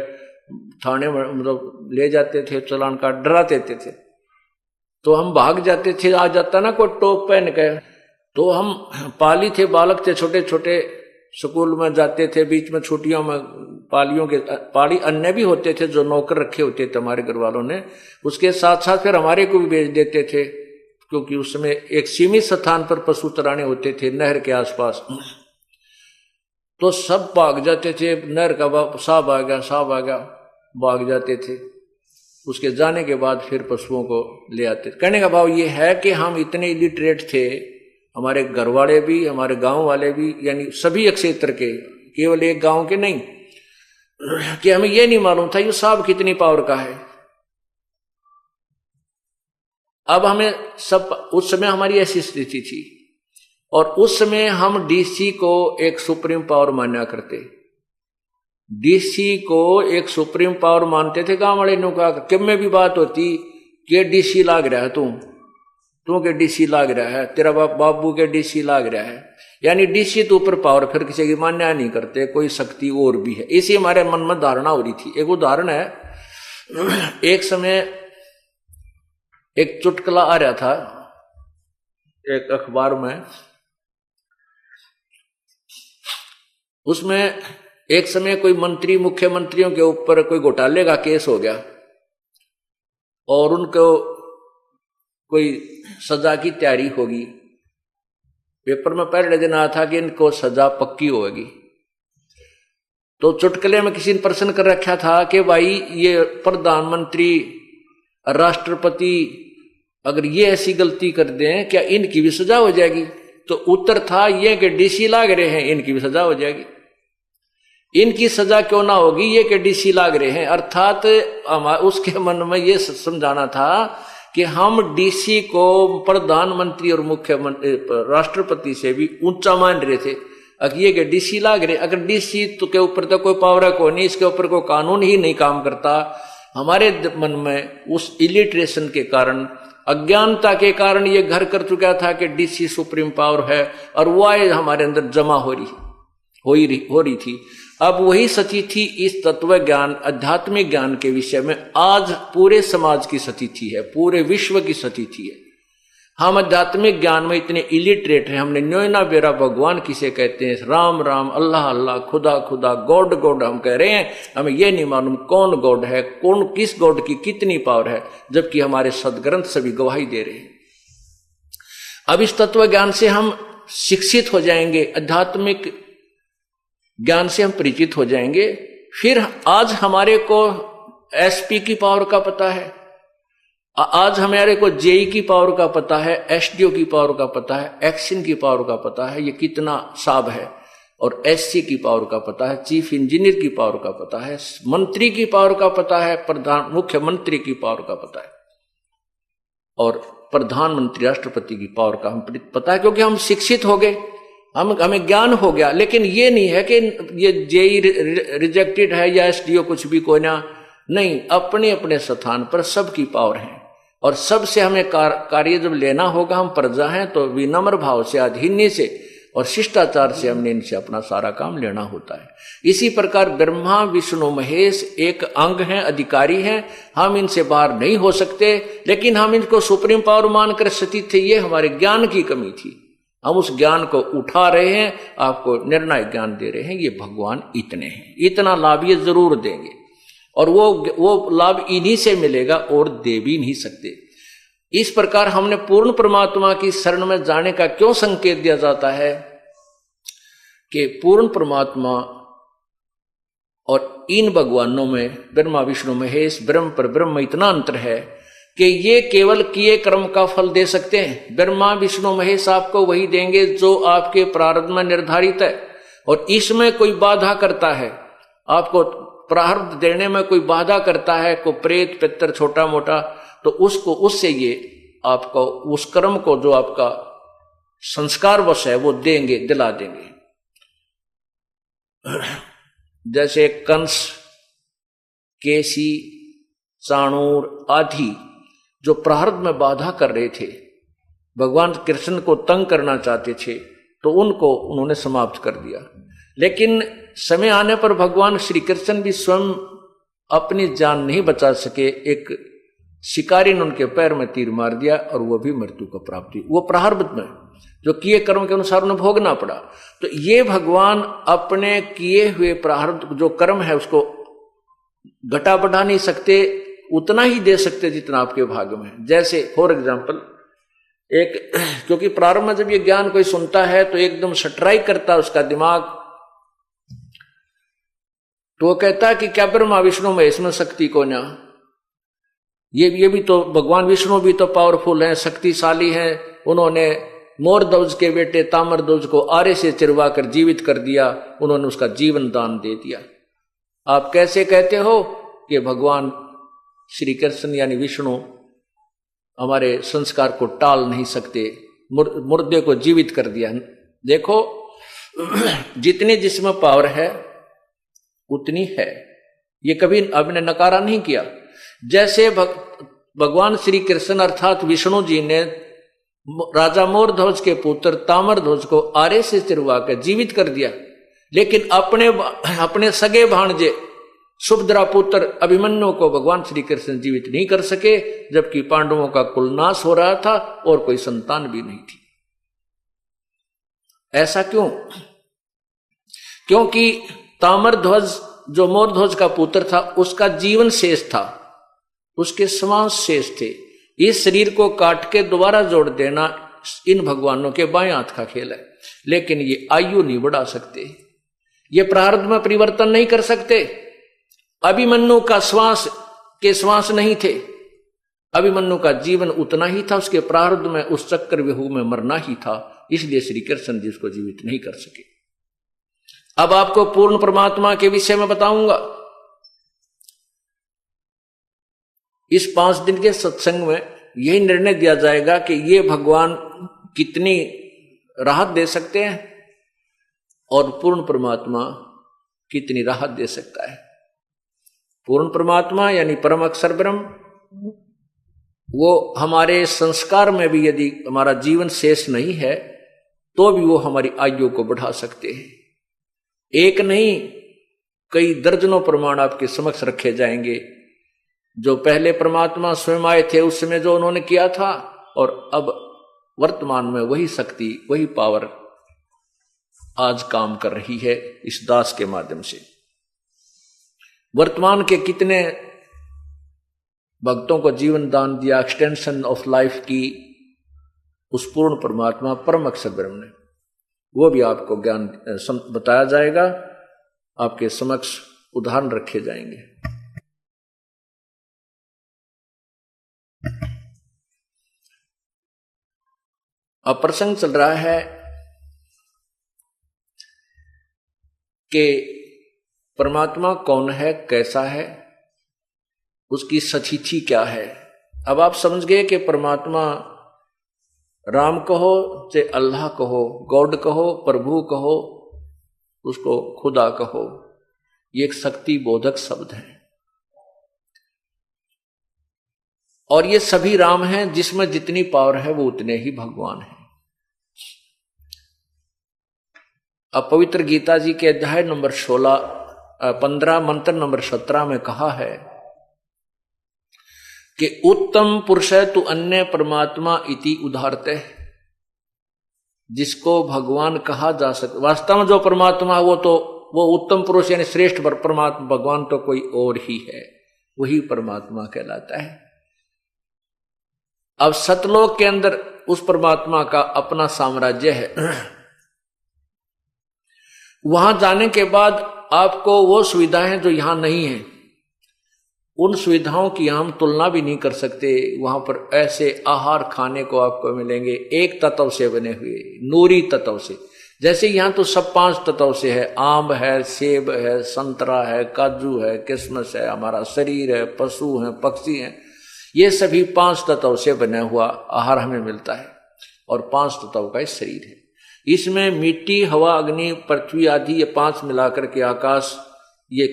थाने में मतलब ले जाते थे, चालान काट डरा देते थे। तो हम भाग जाते थे, आ जाता ना कोई टॉप पहन के, तो हम पाली थे, बालक थे, छोटे छोटे, स्कूल में जाते थे, बीच में छुट्टियों में पाली अन्य भी होते थे जो नौकर रखे होते थे हमारे घर वालों ने, उसके साथ साथ फिर हमारे को भी भेज देते थे, क्योंकि उस समय एक सीमित स्थान पर पशु चराने होते थे नहर के आसपास। तो सब भाग जाते थे, नहर का साहब आ गया, भाग जाते थे। उसके जाने के बाद फिर पशुओं को ले आते। कहने का भाव ये है कि हम इतने इलिटरेट थे, हमारे घर वाले भी, हमारे गांव वाले भी, यानी सभी क्षेत्र के, केवल एक गांव के नहीं, कि हमें यह नहीं मालूम था ये साहब कितनी पावर का है। अब हमें सब, उस समय हमारी ऐसी स्थिति थी, और उस समय हम डीसी को एक सुप्रीम पावर माना करते, डीसी को एक सुप्रीम पावर मानते थे। गांव वाले ने कहा कि में भी बात होती कि डीसी लाग रहा है, तू के डीसी लाग रहा है, तेरा बाबू के डीसी लाग रहा है, यानी डीसी तो ऊपर पावर, फिर किसी की मान्या नहीं करते, कोई शक्ति और भी है। इसी हमारे मन में धारणा हो रही थी। एक उदाहरण है, एक समय एक चुटकुला आ रहा था एक अखबार में, उसमें एक समय कोई मंत्री, मुख्यमंत्रियों के ऊपर कोई घोटाले का केस हो गया और उनको कोई सजा की तैयारी होगी। पेपर में पहले दिन आया था कि इनको सजा पक्की होगी। तो चुटकुले में किसी ने प्रश्न कर रखा था कि भाई ये प्रधानमंत्री, राष्ट्रपति अगर ये ऐसी गलती कर दें क्या इनकी भी सजा हो जाएगी? तो उत्तर था ये कि डीसी लाग रहे हैं, इनकी भी सजा हो जाएगी। इनकी सजा क्यों ना होगी, ये कि डीसी लाग रहे हैं। अर्थात उसके मन में ये समझाना था कि हम डीसी को प्रधानमंत्री और मुख्यमंत्री, राष्ट्रपति से भी ऊंचा मान रहे थे। अगर ये कि डीसी लाग रहे, अगर डीसी तो के ऊपर तो कोई पावर को नहीं, इसके ऊपर कोई कानून ही नहीं काम करता। हमारे मन में उस इलिटरेशन के कारण, अज्ञानता के कारण ये घर कर चुका था कि डीसी सुप्रीम पावर है, और वह हमारे अंदर जमा हो रही थी। अब वही स्थिति इस तत्व ज्ञान, आध्यात्मिक ज्ञान के विषय में आज पूरे समाज की स्थिति है, पूरे विश्व की स्थिति है। हम आध्यात्मिक ज्ञान में इतने इलिटरेट हैं, हमने न्योना बेरा भगवान किसे कहते हैं, राम राम, अल्लाह अल्लाह, खुदा खुदा, गॉड गॉड हम कह रहे हैं। हमें यह नहीं मालूम कौन गॉड है, कौन किस गॉड की कितनी पावर है, जबकि हमारे सदग्रंथ सभी गवाही दे रहे हैं। अब इस तत्व ज्ञान से हम शिक्षित हो जाएंगे, आध्यात्मिक ज्ञान से हम परिचित हो जाएंगे। फिर आज हमारे को एसपी की पावर का पता है, आज हमारे को जेई की पावर का पता है, एसडीओ की पावर का पता है, एक्सिन की पावर का पता है, ये कितना साब है, और एससी की पावर का पता है, चीफ इंजीनियर की पावर का पता है, मंत्री की पावर का पता है, मुख्यमंत्री की पावर का पता है, और प्रधानमंत्री राष्ट्रपति की पावर का हम पता है, क्योंकि हम शिक्षित हो गए। हमें ज्ञान हो गया, लेकिन ये नहीं है कि ये जेई रिजेक्टेड है या एसडीओ कुछ भी कोई ना, नहीं, अपने अपने स्थान पर सबकी पावर है और सबसे हमें कार्य जब लेना होगा, हम प्रजा हैं तो विनम्र भाव से, अधीन्य से और शिष्टाचार से हमने इनसे अपना सारा काम लेना होता है। इसी प्रकार ब्रह्मा विष्णु महेश एक अंग हैं, अधिकारी हैं, हम इनसे बाहर नहीं हो सकते, लेकिन हम इनको सुप्रीम पावर मानकर स्थित थे, ये हमारे ज्ञान की कमी थी। हम उस ज्ञान को उठा रहे हैं, आपको निर्णायक ज्ञान दे रहे हैं, ये भगवान इतने हैं, इतना लाभ ये जरूर देंगे और वो लाभ इन्हीं से मिलेगा और दे भी नहीं सकते। इस प्रकार हमने पूर्ण परमात्मा की शरण में जाने का क्यों संकेत दिया जाता है कि पूर्ण परमात्मा और इन भगवानों में ब्रह्मा विष्णु महेश ब्रह्म पर ब्रह्म इतना अंतर है कि ये केवल किए कर्म का फल दे सकते हैं। ब्रह्मा विष्णु महेश आपको वही देंगे जो आपके प्रारब्ध में निर्धारित है, और इसमें कोई बाधा करता है, आपको प्रारब्ध देने में कोई बाधा करता है, कोई प्रेत पितर छोटा मोटा, तो उससे ये आपको उस कर्म को जो आपका संस्कार वश है वो देंगे, दिला देंगे। जैसे कंस, केसी, चाणूर आदि जो प्रारब्ध में बाधा कर रहे थे, भगवान कृष्ण को तंग करना चाहते थे, तो उनको उन्होंने समाप्त कर दिया। लेकिन समय आने पर भगवान श्री कृष्ण भी स्वयं अपनी जान नहीं बचा सके, एक शिकारी ने उनके पैर में तीर मार दिया और वो भी मृत्यु को प्राप्त हुई। वो प्रारब्ध में जो किए कर्म के अनुसार उन्हें भोगना पड़ा। तो ये भगवान अपने किए हुए प्रारब्ध जो कर्म है उसको घटा बढ़ा नहीं सकते, उतना ही दे सकते जितना आपके भाग्य में है। जैसे फॉर एग्जाम्पल एक, क्योंकि प्रारंभ में जब ये ज्ञान कोई सुनता है तो एकदम स्ट्राइक करता है उसका दिमाग, तो वो कहता है कि क्या ब्रह्मा विष्णु महेश में शक्ति को ना, ये भी तो भगवान विष्णु भी तो पावरफुल हैं, शक्तिशाली हैं, उन्होंने मोरध्वज के बेटे ताम्रध्वज को आरे से चिरवा कर जीवित कर दिया, उन्होंने उसका जीवन दान दे दिया। आप कैसे कहते हो कि भगवान श्री कृष्ण यानी विष्णु हमारे संस्कार को टाल नहीं सकते, मुर्दे को जीवित कर दिया। देखो जितनी जिसमें पावर है उतनी है, ये कभी आपने नकारा नहीं किया। जैसे भगवान श्री कृष्ण अर्थात विष्णु जी ने राजा मोरध्वज के पुत्र ताम्रध्वज को आरे से चिरवा कर जीवित कर दिया, लेकिन अपने सगे भांजे सुभद्रा पुत्र अभिमन्यु को भगवान श्री कृष्ण जीवित नहीं कर सके, जबकि पांडवों का कुल नाश हो रहा था और कोई संतान भी नहीं थी। ऐसा क्यों? क्योंकि ताम्रध्वज जो मोरध्वज का पुत्र था उसका जीवन शेष था, उसके श्वास शेष थे। इस शरीर को काट के दोबारा जोड़ देना इन भगवानों के बाएं हाथ का खेल है, लेकिन ये आयु नहीं बढ़ा सकते, ये प्रारब्ध में परिवर्तन नहीं कर सकते। अभिमन्यु का श्वास नहीं थे, अभिमन्यु का जीवन उतना ही था, उसके प्रारब्ध में उस चक्र व्यूह में मरना ही था, इसलिए श्री कृष्ण जी उसको जीवित नहीं कर सके। अब आपको पूर्ण परमात्मा के विषय में बताऊंगा। इस 5 दिन के सत्संग में यही निर्णय दिया जाएगा कि ये भगवान कितनी राहत दे सकते हैं और पूर्ण परमात्मा कितनी राहत दे सकता है। पूर्ण परमात्मा यानी परम अक्षर ब्रह्म, वो हमारे संस्कार में भी यदि हमारा जीवन शेष नहीं है तो भी वो हमारी आयु को बढ़ा सकते हैं। एक नहीं कई दर्जनों प्रमाण आपके समक्ष रखे जाएंगे। जो पहले परमात्मा स्वयं आए थे उस समय जो उन्होंने किया था, और अब वर्तमान में वही शक्ति वही पावर आज काम कर रही है इस दास के माध्यम से। वर्तमान के कितने भक्तों को जीवन दान दिया, एक्सटेंशन ऑफ लाइफ की उस पूर्ण परमात्मा परम अक्षर ब्रह्म ने, वो भी आपको ज्ञान बताया जाएगा, आपके समक्ष उदाहरण रखे जाएंगे। अब प्रसंग चल रहा है कि परमात्मा कौन है, कैसा है, उसकी सचिथि क्या है। अब आप समझ गए कि परमात्मा राम कहो चाहे अल्लाह कहो, गॉड कहो, प्रभु कहो, उसको खुदा कहो, ये एक शक्ति बोधक शब्द है। और ये सभी राम हैं, जिसमें जितनी पावर है वो उतने ही भगवान हैं। अब पवित्र गीता जी के अध्याय नंबर 15 मंत्र नंबर 17 में कहा है कि उत्तम पुरुष तु अन्य परमात्मा इति उदाहरते, जिसको भगवान कहा जा सकता। वास्तव में जो परमात्मा वो उत्तम पुरुष यानी श्रेष्ठ परमात्मा भगवान तो कोई और ही है, वही परमात्मा कहलाता है। अब सतलोक के अंदर उस परमात्मा का अपना साम्राज्य है। वहां जाने के बाद आपको वो सुविधाएं जो यहां नहीं है, उन सुविधाओं की हम तुलना भी नहीं कर सकते। वहां पर ऐसे आहार खाने को आपको मिलेंगे एक तत्व से बने हुए, नूरी तत्व से। जैसे यहां तो सब 5 तत्व से है, आम है, सेब है, संतरा है, काजू है, किशमिश है, हमारा शरीर है, पशु है, पक्षी है, ये सभी 5 तत्व से बना हुआ आहार हमें मिलता है। और 5 तत्व का इस शरीर है। इसमें मिट्टी, हवा, अग्नि, पृथ्वी आदि ये 5 मिलाकर के आकाश, ये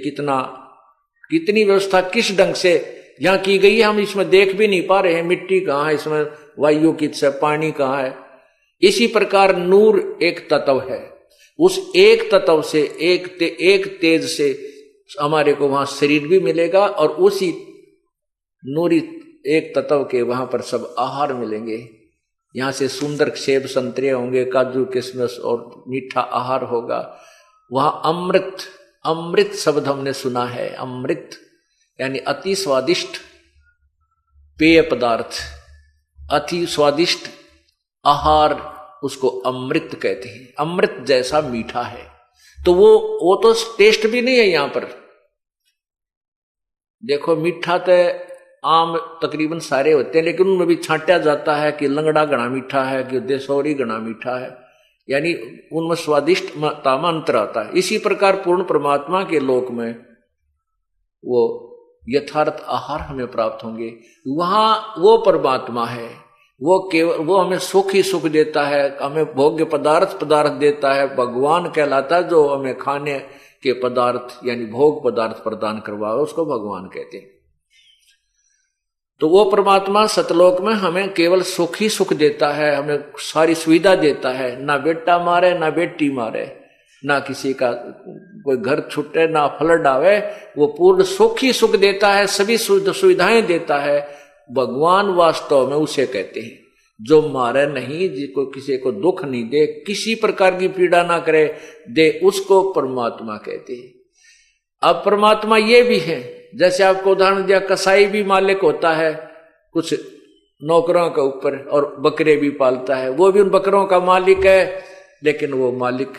कितनी व्यवस्था किस ढंग से यहां की गई है हम इसमें देख भी नहीं पा रहे हैं। मिट्टी कहाँ है, इसमें वायु किस है, पानी कहाँ है। इसी प्रकार नूर एक तत्व है, उस एक तत्व से एक तेज से हमारे को वहां शरीर भी मिलेगा और उसी नूरी एक तत्व के वहां पर सब आहार मिलेंगे। यहां से सुंदर सेब संतरे होंगे, काजू किशमिश और मीठा आहार होगा। वहां अमृत शब्द हमने सुना है। अमृत यानी अति स्वादिष्ट पेय पदार्थ, अति स्वादिष्ट आहार, उसको अमृत कहते हैं। अमृत जैसा मीठा है। तो वो तो टेस्ट भी नहीं है यहां पर। देखो मीठा तो आम तकरीबन सारे होते हैं, लेकिन उनमें भी छांटा जाता है कि लंगड़ा घना मीठा है, कि देसौरी घना मीठा है, यानी उनमें स्वादिष्ट में अंतर आता है। इसी प्रकार पूर्ण परमात्मा के लोक में वो यथार्थ आहार हमें प्राप्त होंगे। वहां वो परमात्मा है, वो हमें सुख ही सुख देता है, हमें भोग्य पदार्थ देता है, भगवान कहलाता है। जो हमें खाने के पदार्थ यानी भोग पदार्थ प्रदान करवाए उसको भगवान कहते हैं। तो वो परमात्मा सतलोक में हमें केवल सुख ही सुख देता है, हमें सारी सुविधा देता है। ना बेटा मारे, ना बेटी मारे, ना किसी का कोई घर छूटे, ना फ्लड आवे, वो पूर्ण सुख ही सुख देता है, सभी सुविधाएं देता है। भगवान वास्तव में उसे कहते हैं जो मारे नहीं, जिसको किसी को दुख नहीं दे, किसी प्रकार की पीड़ा ना करे दे, उसको परमात्मा कहते हैं। अब परमात्मा ये भी है, जैसे आपको उदाहरण दिया, कसाई भी मालिक होता है कुछ नौकरों के ऊपर और बकरे भी पालता है, वो भी उन बकरों का मालिक है। लेकिन वो मालिक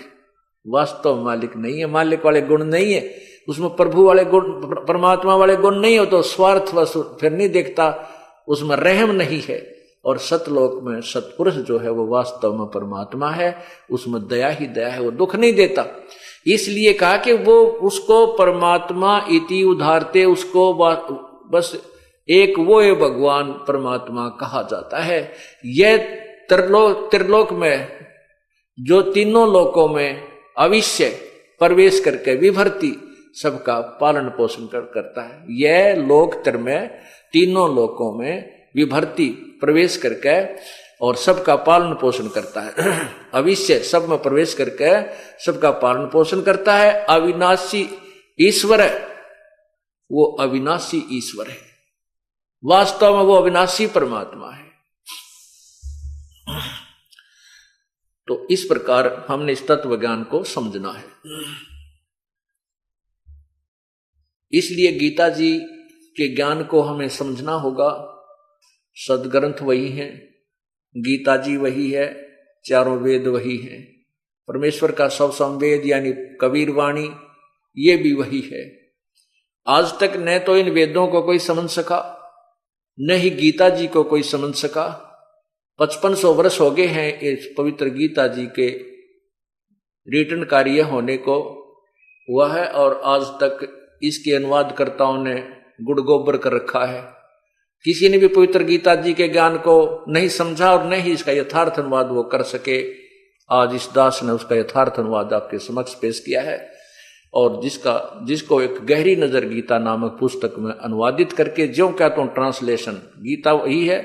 वास्तव मालिक नहीं है, मालिक वाले गुण नहीं है उसमें, प्रभु वाले गुण, परमात्मा वाले गुण नहीं हो, तो स्वार्थ फिर नहीं देखता, उसमें रहम नहीं है। और सतलोक में सतपुरुष जो है वो वास्तव में परमात्मा है, उसमें दया ही दया है, वो दुख नहीं देता। इसलिए कहा कि वो उसको परमात्मा इति उदाहरते, उसको बस एक वो है भगवान परमात्मा कहा जाता है। यह त्रिलोक में जो तीनों लोकों में अविश्य प्रवेश करके विभर्ती सबका पालन पोषण करता है। यह लोक में तीनों लोकों में विभर्ती प्रवेश करके और सबका पालन पोषण करता है। अविश्य सब में प्रवेश करके सबका पालन पोषण करता है। अविनाशी ईश्वर है, वो अविनाशी ईश्वर है, वास्तव में वो अविनाशी परमात्मा है। तो इस प्रकार हमने इस तत्व ज्ञान को समझना है। इसलिए गीता जी के ज्ञान को हमें समझना होगा। सदग्रंथ वही है, गीता जी वही है, चारों वेद वही है, परमेश्वर का सब संवेद यानी कबीर वाणी ये भी वही है। आज तक न तो इन वेदों को कोई समझ सका, न ही गीता जी को कोई समझ सका। 5500 वर्ष हो गए हैं इस पवित्र गीता जी के रिटर्न कार्य होने को हुआ है, और आज तक इसके अनुवादकर्ताओं ने गुड़ गोबर कर रखा है। किसी ने भी पवित्र गीता जी के ज्ञान को नहीं समझा और नहीं इसका यथार्थ अनुवाद वो कर सके। आज इस दास ने उसका यथार्थ अनुवाद आपके समक्ष पेश किया है, और जिसको एक गहरी नजर गीता नामक पुस्तक में अनुवादित करके, ज्यों क्या तो ट्रांसलेशन, गीता वही है,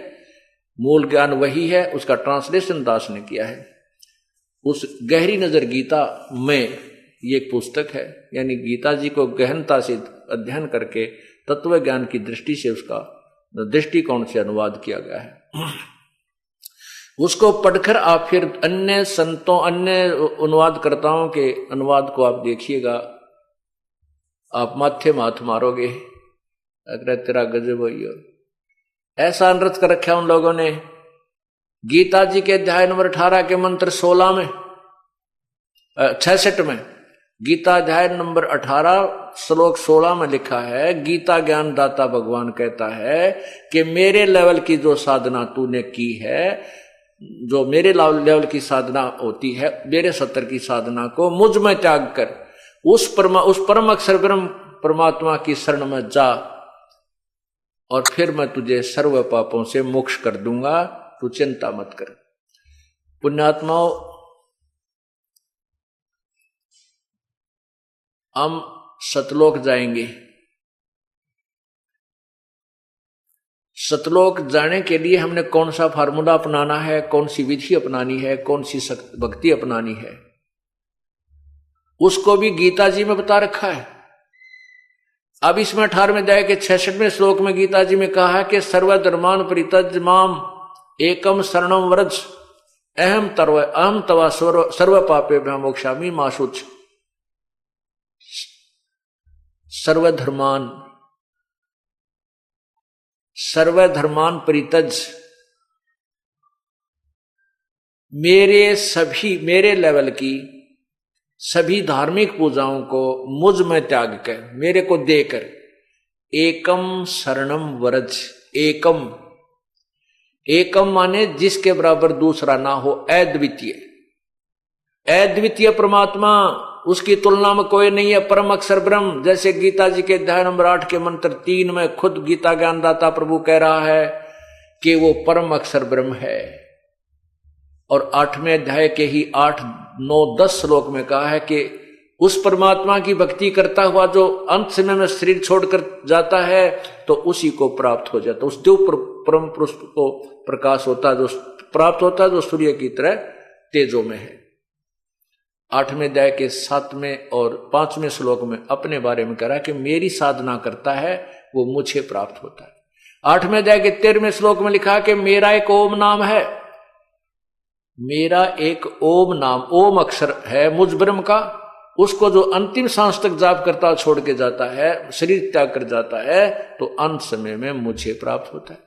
मूल ज्ञान वही है, उसका ट्रांसलेशन दास ने किया है। उस गहरी नजर गीता में ये एक पुस्तक है, यानी गीता जी को गहनता से अध्ययन करके तत्व ज्ञान की दृष्टि से उसका दृष्टिकोण से अनुवाद किया गया है। उसको पढ़कर आप फिर अन्य संतों, अन्य अनुवादकर्ताओं के अनुवाद को आप देखिएगा, आप माथे माथ मारोगे, अगर तेरा गजब होइयो। ऐसा अनर्थ कर रखा उन लोगों ने। गीता जी के अध्याय नंबर 18 के मंत्र 16 में 66 में, गीता अध्याय नंबर 18 श्लोक 16 में लिखा है, गीता ज्ञान दाता भगवान कहता है कि मेरे लेवल की जो साधना तूने की है, जो मेरे लेवल की साधना होती है, मेरे सत्तर की साधना को मुझ में त्याग कर उस परम अक्षर ब्रह्म परमात्मा की शरण में जा, और फिर मैं तुझे सर्व पापों से मोक्ष कर दूंगा, तू चिंता मत कर। पुण्यात्माओं, हम सतलोक जाएंगे। सतलोक जाने के लिए हमने कौन सा फार्मूला अपनाना है, कौन सी विधि अपनानी है, कौन सी भक्ति अपनानी है, उसको भी गीता जी में बता रखा है। अब इसमें 18वें अध्याय के 66वें श्लोक में गीता जी में कहा है कि सर्वधर्मान परित्यज्य माम एकम शरणम व्रज अहम तवा सर्व पापेभ्यो मोक्षामि मा शुच। सर्वधर्मान परित्यज, मेरे लेवल की सभी धार्मिक पूजाओं को मुझ में त्याग कर, मेरे को देकर, एकम शरणम व्रज। एकम माने जिसके बराबर दूसरा ना हो, अद्वितीय परमात्मा, उसकी तुलना में कोई नहीं है, परम अक्षर ब्रह्म। जैसे गीता जी के अध्याय नंबर 8 के मंत्र 3 में खुद गीता ज्ञानदाता प्रभु कह रहा है कि वो परम अक्षर ब्रह्म है, और 8वें अध्याय के ही 8, 9, 10 श्लोक में कहा है कि उस परमात्मा की भक्ति करता हुआ जो अंत समय में शरीर छोड़कर जाता है तो उसी को प्राप्त हो जाता, उस देव परम पुरुष को प्रकाश होता है, जो प्राप्त होता है, जो सूर्य की तरह तेजो में है। 8वें अध्याय के 7वें और 5वें श्लोक में अपने बारे में कह रहा है कि मेरी साधना करता है वो मुझे प्राप्त होता है। 8वें अध्याय के 13वें श्लोक में लिखा है कि मेरा एक ओम नाम है, मेरा एक ओम नाम, ओम अक्षर है मुझ ब्रह्म का, उसको जो अंतिम सांस तक जाप करता छोड़ के जाता है, शरीर त्याग कर जाता है, तो अंत समय में मुझे प्राप्त होता है।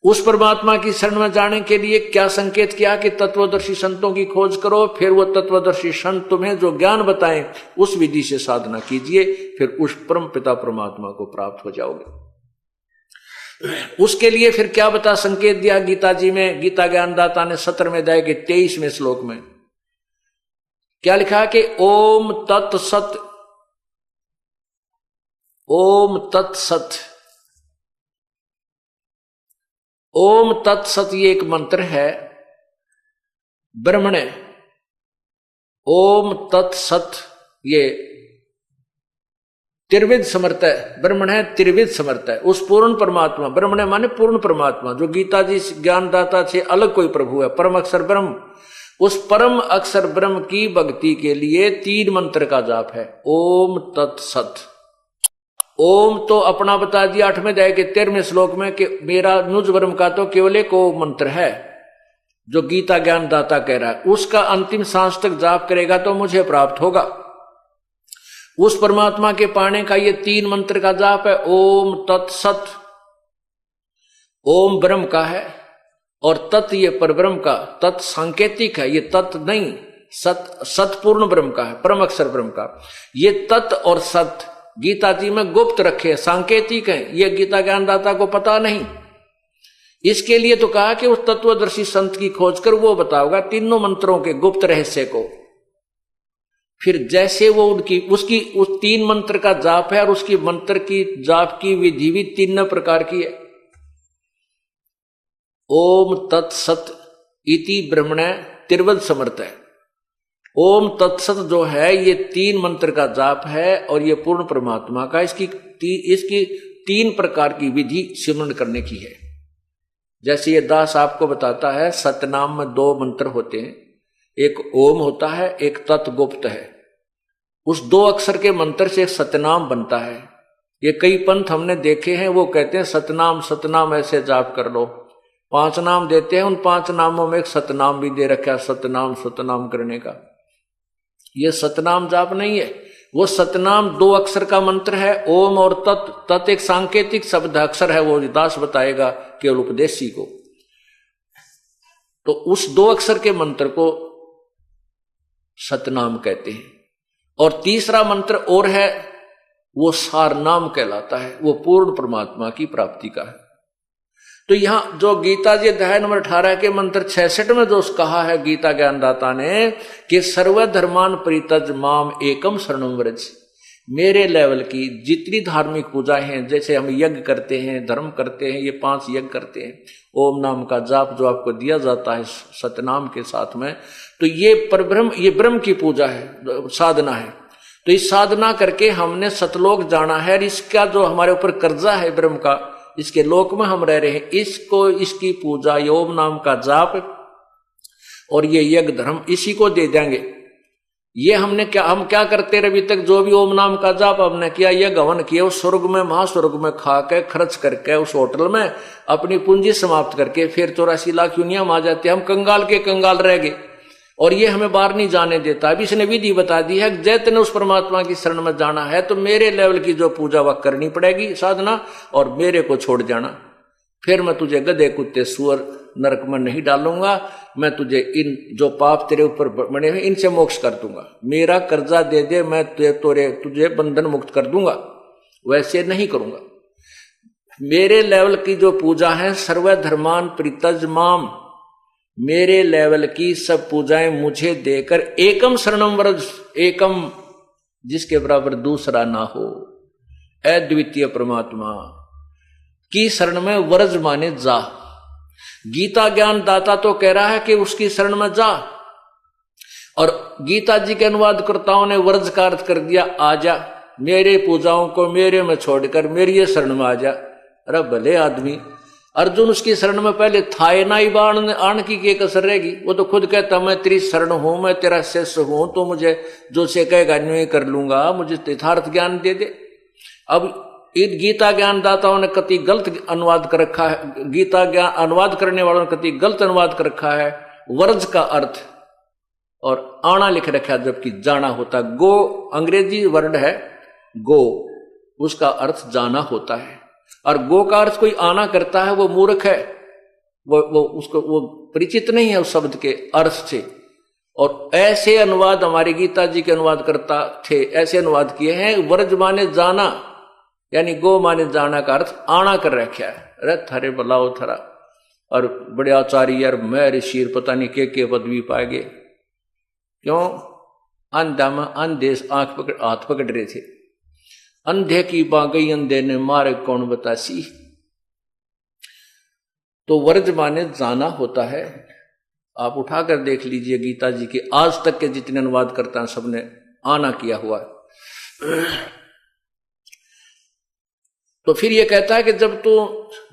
उस परमात्मा की शरण में जाने के लिए क्या संकेत किया कि तत्वदर्शी संतों की खोज करो, फिर वो तत्वदर्शी संत तुम्हें जो ज्ञान बताएं उस विधि से साधना कीजिए, फिर उस परम पिता परमात्मा को प्राप्त हो जाओगे। उसके लिए फिर क्या बता संकेत दिया गीता जी में, गीता ज्ञानदाता ने 17वें अध्याय के 23वें श्लोक में क्या लिखा है कि ओम तत्सत, ओम तत्सत, ओम तत्सत, ये एक मंत्र है ब्रह्मणे। ओम तत्सत ये त्रिविध समर्थ है, ब्रह्मण है त्रिविध समर्थ है, उस पूर्ण परमात्मा, ब्रह्मण माने पूर्ण परमात्मा, जो गीता जी ज्ञानदाता से अलग कोई प्रभु है, परम अक्षर ब्रह्म। उस परम अक्षर ब्रह्म की भक्ति के लिए 3 मंत्र का जाप है, ओम तत्सत। ओम तो अपना बता दिया 8वें अध्याय के 13वें श्लोक में कि मेरा नुज ब्रह्म का तो केवल एक ओम मंत्र है, जो गीता ज्ञानदाता कह रहा है, उसका अंतिम सांस तक जाप करेगा तो मुझे प्राप्त होगा। उस परमात्मा के पाने का ये 3 मंत्र का जाप है, ओम तत्सत। ओम ब्रह्म का है और तत् ये परब्रह्म का, तत् सांकेतिक है, ये तत् नहीं, सत पूर्ण ब्रह्म का है, परम अक्षर ब्रह्म का। ये तत् और सत गीता जी में गुप्त रखे, सांकेतिक है, ये गीता ज्ञानदाता को पता नहीं। इसके लिए तो कहा कि उस तत्वदर्शी संत की खोज कर वो बताओगा तीनों मंत्रों के गुप्त रहस्य को। फिर जैसे वो उसकी उस 3 मंत्र का जाप है, और उसकी मंत्र की जाप की विधि भी 3 प्रकार की है। ओम तत्सत इति ब्रह्मणे तिरवद समर्थ है। ओम तत्सत जो है ये 3 मंत्र का जाप है और ये पूर्ण परमात्मा का इसकी 3 प्रकार की विधि सिमरण करने की है। जैसे ये दास आपको बताता है, सतनाम में 2 मंत्र होते हैं, एक ओम होता है, एक तत्गुप्त है। उस 2 अक्षर के मंत्र से एक सतनाम बनता है। ये कई पंथ हमने देखे हैं, वो कहते हैं सतनाम सतनाम ऐसे जाप कर लो, 5 नाम देते हैं, उन 5 नामों में एक सतनाम भी दे रखा है, सतनाम सतनाम करने का। ये सतनाम जाप नहीं है, वो सतनाम 2 अक्षर का मंत्र है, ओम और तत्। तत् एक सांकेतिक शब्द अक्षर है, वो दास बताएगा केवल उपदेशी को। तो उस 2 अक्षर के मंत्र को सतनाम कहते हैं। और तीसरा मंत्र और है, वो सारनाम कहलाता है, वो पूर्ण परमात्मा की प्राप्ति का है। तो यहां जो गीता जी अध्याय नंबर 18 के मंत्र 66 में जो कहा है गीता ज्ञानदाता ने कि सर्वधर्मान परित्यज माम एकम शरणम व्रज, मेरे लेवल की जितनी धार्मिक पूजाएं हैं, जैसे हम यज्ञ करते हैं, धर्म करते हैं, ये 5 यज्ञ करते हैं, ओम नाम का जाप जो आपको दिया जाता है सतनाम के साथ में, तो ये परब्रह्म, ये ब्रह्म की पूजा है, साधना है। तो इस साधना करके हमने सतलोक जाना है, और इसका जो हमारे ऊपर कर्जा है ब्रह्म का, इसके लोक में हम रह रहे हैं, इसको, इसकी पूजा, ये ओम नाम का जाप और ये यज्ञ धर्म इसी को दे देंगे। ये हम क्या करते रहे अभी तक, जो भी ओम नाम का जाप हमने किया, यह गवन किया, उस स्वर्ग में महास्वर्ग में खा के खर्च करके उस होटल में अपनी पूंजी समाप्त करके फिर 84 लाख यूनिया आ जाते, हम कंगाल के कंगाल रह गए और ये हमें बाहर नहीं जाने देता। अभी इसने विधि बता दी है, जैसे उस परमात्मा की शरण में जाना है तो मेरे लेवल की जो पूजा वह करनी पड़ेगी साधना, और मेरे को छोड़ जाना। फिर मैं तुझे गधे कुत्ते सुअर नरक में नहीं डालूंगा, मैं तुझे इन जो पाप तेरे ऊपर बने हुए इनसे मोक्ष कर दूंगा, मेरा कर्जा दे दे, मैं तुझे बंधन मुक्त कर दूंगा, वैसे नहीं करूंगा। मेरे लेवल की जो पूजा है, सर्वधर्मान परित्यज माम, मेरे लेवल की सब पूजाएं मुझे देकर एकम शरणम व्रज, एकम जिसके बराबर दूसरा ना हो, अद्वितीय परमात्मा की शरण में व्रज माने जा। गीता ज्ञान दाता तो कह रहा है कि उसकी शरण में जा, और गीता जी के अनुवादकर्ताओं ने व्रज का अर्थ कर दिया आजा, मेरे पूजाओं को मेरे में छोड़कर मेरी शरण में आजा। अरे भले आदमी, अर्जुन उसकी शरण में पहले था ना ही, आण की कसर रहेगी। वो तो खुद कहता मैं तेरी शरण हूं, मैं तेरा शिष्य हूं, तो मुझे जो से कहेगा नहीं कर लूंगा, मुझे यथार्थ ज्ञान दे दे। अब इन गीता ज्ञान दाताओं ने कति गलत अनुवाद कर रखा है, गीता ज्ञान अनुवाद करने वालों ने कति गलत अनुवाद कर रखा है वर्ज का अर्थ, और आना लिख रखा है जबकि जाना होता। गो अंग्रेजी वर्ड है गो, उसका अर्थ जाना होता है, और गो का अर्थ कोई आना करता है वो मूर्ख है, वो परिचित नहीं है उस शब्द के अर्थ से। और ऐसे अनुवाद हमारे गीता जी के अनुवाद करता थे, ऐसे अनुवाद किए हैं, वर्ज माने जाना, यानी गो माने जाना का अर्थ आना कर रखा है। अरे थारे बलाओ थरा, और बड़े आचार्य यार मैं ऋषि पता नहीं के पदवी पाएगे, क्यों? अंधा में अंधे हाथ पकड़ रहे थे, अंधे की बागई अंधे ने मारे कौन बतासी। तो वर्ज माने जाना होता है। आप उठाकर देख लीजिए गीता जी के आज तक के जितने अनुवाद करता है सबने आना किया हुआ है। तो फिर ये कहता है कि जब तू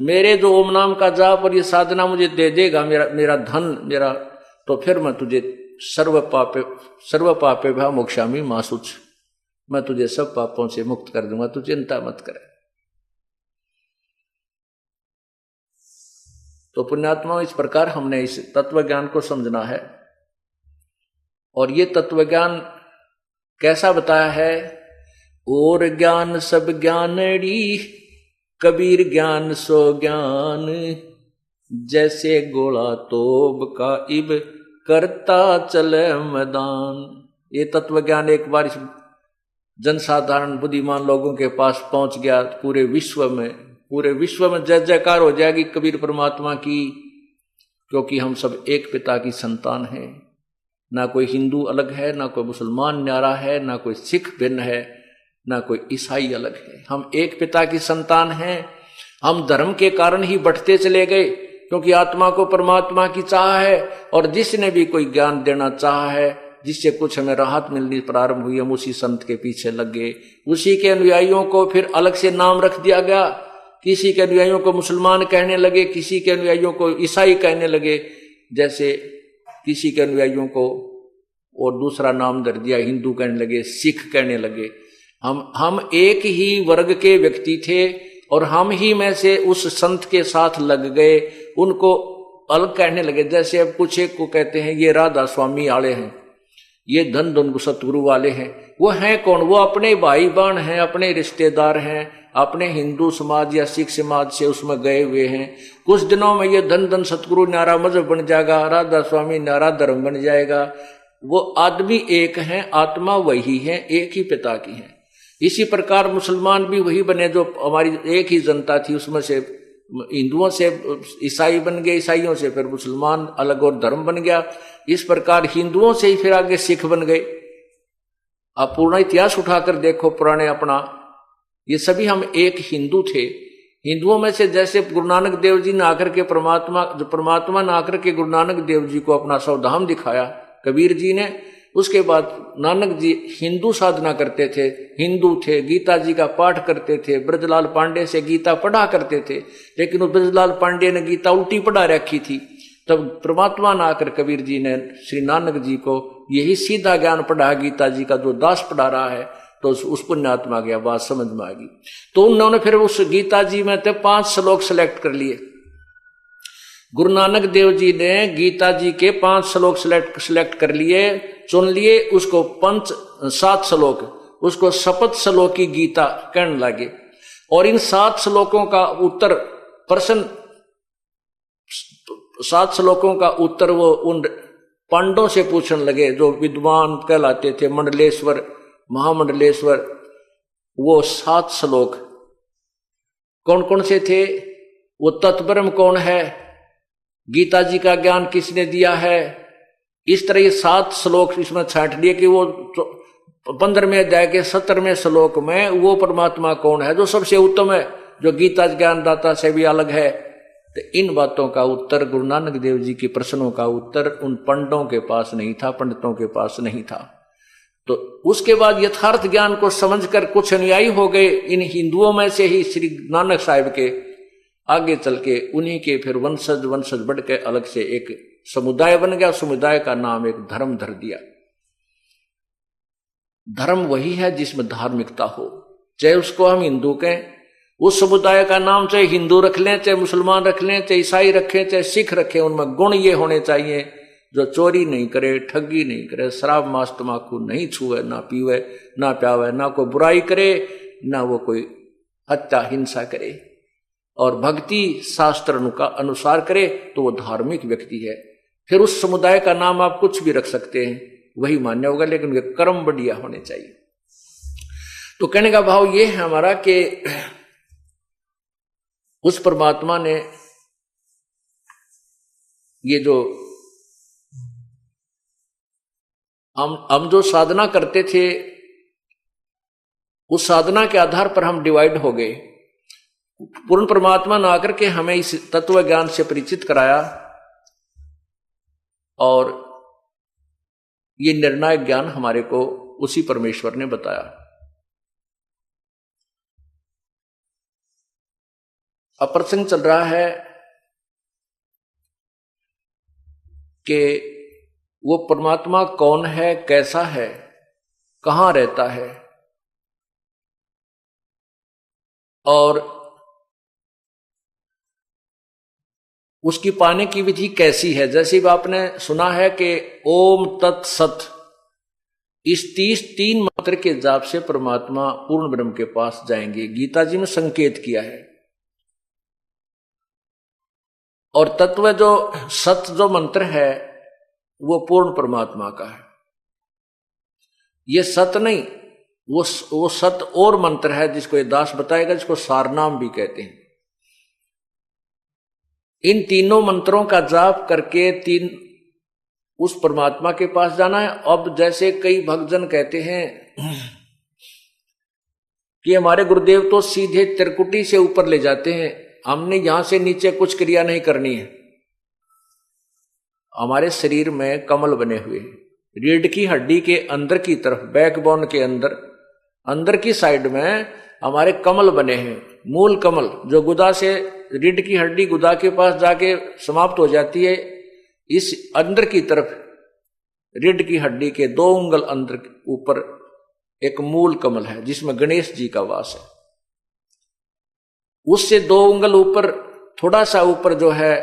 मेरे जो ओम नाम का जाप और ये साधना मुझे दे देगा, मेरा धन मेरा, तो फिर मैं तुझे सर्व पापे भा मोक्षामि मां शुच, मैं तुझे सब पापों से मुक्त कर दूंगा, तू चिंता मत करे। तो पुण्यात्मा, इस प्रकार हमने इस तत्व ज्ञान को समझना है। और ये तत्व ज्ञान कैसा बताया है? और ज्ञान सब ज्ञानड़ी, कबीर ज्ञान सो ज्ञान, जैसे गोला तोब का इब करता चले मैदान। ये तत्व ज्ञान एक बार जनसाधारण बुद्धिमान लोगों के पास पहुंच गया, पूरे विश्व में जय जयकार हो जाएगी कबीर परमात्मा की, क्योंकि हम सब एक पिता की संतान हैं। ना कोई हिंदू अलग है, ना कोई मुसलमान न्यारा है, ना कोई सिख भिन्न है, ना कोई ईसाई अलग है। हम एक पिता की संतान हैं। हम धर्म के कारण ही बढ़ते चले गए, क्योंकि आत्मा को परमात्मा की चाह है। और जिसने भी कोई ज्ञान देना चाहा है, जिससे कुछ हमें राहत मिलनी प्रारंभ हुई, हम उसी संत के पीछे लग गए। उसी के अनुयायियों को फिर अलग से नाम रख दिया गया। किसी के अनुयायियों को मुसलमान कहने लगे, किसी के अनुयायियों को ईसाई कहने लगे, जैसे किसी के अनुयायियों को और दूसरा नाम दे दिया, हिंदू कहने लगे, सिख कहने लगे। हम एक ही वर्ग के व्यक्ति थे और हम ही में से उस संत के साथ लग गए, उनको अलग कहने लगे। जैसे अब कुछ एक को कहते हैं ये राधा स्वामी वाले हैं, ये धन धन सतगुरु वाले हैं। वो हैं कौन? वो अपने भाई बहन हैं, अपने रिश्तेदार हैं, अपने हिंदू समाज या सिख समाज से उसमें गए हुए हैं। कुछ दिनों में ये धन धन सतगुरु न्यारा मजहब बन जाएगा, राधा स्वामी न्यारा धर्म बन जाएगा। वो आदमी एक हैं, आत्मा वही है, एक ही पिता की है। इसी प्रकार मुसलमान भी वही बने जो हमारी एक ही जनता थी, उसमें से हिंदुओं से ईसाई बन गए, ईसाइयों से फिर मुसलमान अलग और धर्म बन गया। इस प्रकार हिंदुओं से ही फिर आगे सिख बन गए। आप पूर्ण इतिहास उठाकर देखो पुराने अपना, ये सभी हम एक हिंदू थे। हिंदुओं में से जैसे गुरु नानक देव जी ने आकर के परमात्मा ने आकर के गुरु नानक देव जी को अपना सौधाम दिखाया, कबीर जी ने। उसके बाद नानक जी हिंदू साधना करते थे, हिंदू थे, गीता जी का पाठ करते थे, ब्रजलाल पांडे से गीता पढ़ा करते थे। लेकिन वो ब्रजलाल पांडे ने गीता उल्टी पढ़ा रखी थी। तब परमात्मा ने आकर कबीर जी ने श्री नानक जी को यही सीधा ज्ञान पढ़ा गीता जी का, जो दास पढ़ा रहा है, तो उस पुण्यात्मा गया, बात समझ में आ गई। तो उन्होंने फिर उस गीता जी में तो 5 श्लोक सेलेक्ट कर लिए। गुरु नानक देव जी ने गीता जी के 5 श्लोक सिलेक्ट कर लिए, चुन लिए। उसको 7 श्लोक, उसको शपथ श्लोक की गीता कहने लगे। और इन 7 श्लोकों का उत्तर प्रश्न, 7 श्लोकों का उत्तर वो उन पांडवों से पूछने लगे जो विद्वान कहलाते थे, मंडलेश्वर, महामंडलेश्वर। वो 7 श्लोक कौन कौन से थे? वो तत्ब्रह्म कौन है, गीता जी का ज्ञान किसने दिया है। इस तरह ये 7 श्लोक इसमें छांट लिए कि वो 15वें अध्याय के 17वें श्लोक में वो परमात्मा कौन है जो सबसे उत्तम है, जो गीता ज्ञानदाता से भी अलग है। तो इन बातों का उत्तर, गुरु नानक देव जी के प्रश्नों का उत्तर उन पंडितों के पास नहीं था, पंडितों के पास नहीं था। तो उसके बाद यथार्थ ज्ञान को समझकर कुछ अनुयायी हो गए इन हिंदुओं में से ही श्री नानक साहिब के। आगे चल के उन्हीं के फिर वंशज बढ़ के अलग से एक समुदाय बन गया। समुदाय का नाम एक धर्म धर दिया। धर्म वही है जिसमें धार्मिकता हो, चाहे उसको हम हिंदू कहें, उस समुदाय का नाम चाहे हिंदू रख लें, चाहे मुसलमान रख लें, चाहे ईसाई रखें, चाहे सिख रखें, उनमें गुण ये होने चाहिए जो चोरी नहीं करे, ठगी नहीं करे, शराब मांस तम्बाकू नहीं छुए, ना पीवे, ना प्यावे, ना कोई बुराई करे, ना वो कोई हत्या हिंसा करे, और भक्ति शास्त्र का अनुसार करे, तो वो धार्मिक व्यक्ति है। फिर उस समुदाय का नाम आप कुछ भी रख सकते हैं, वही मान्य होगा, लेकिन उनके कर्म बढ़िया होने चाहिए। तो कहने का भाव ये है हमारा कि उस परमात्मा ने ये जो हम जो साधना करते थे, उस साधना के आधार पर हम डिवाइड हो गए। पूर्ण परमात्मा ने आकर के हमें इस तत्व ज्ञान से परिचित कराया और ये निर्णायक ज्ञान हमारे को उसी परमेश्वर ने बताया। अब प्रसंग चल रहा है कि वो परमात्मा कौन है, कैसा है, कहां रहता है और उसकी पाने की विधि कैसी है। जैसे आपने सुना है कि ओम तत्सत, इस 3 मंत्र के जाप से परमात्मा पूर्ण ब्रह्म के पास जाएंगे, गीता जी ने संकेत किया है। और तत्व जो सत जो मंत्र है वो पूर्ण परमात्मा का है। ये सत नहीं, वो सत और मंत्र है जिसको ये दास बताएगा, जिसको सारनाम भी कहते हैं। इन तीनों मंत्रों का जाप करके उस परमात्मा के पास जाना है। अब जैसे कई भक्तजन कहते हैं कि हमारे गुरुदेव तो सीधे त्रिकुटी से ऊपर ले जाते हैं, हमने यहां से नीचे कुछ क्रिया नहीं करनी है। हमारे शरीर में कमल बने हुए हैं, रीढ़ की हड्डी के अंदर की तरफ, बैकबोन के अंदर की साइड में हमारे कमल बने हैं, मूल कमल, जो गुदा से, रीढ़ की हड्डी गुदा के पास जाके समाप्त हो जाती है। इस अंदर की तरफ रीढ़ की हड्डी के 2 उंगल अंदर ऊपर एक मूल कमल है जिसमें गणेश जी का वास है। उससे 2 उंगल ऊपर, थोड़ा सा ऊपर जो है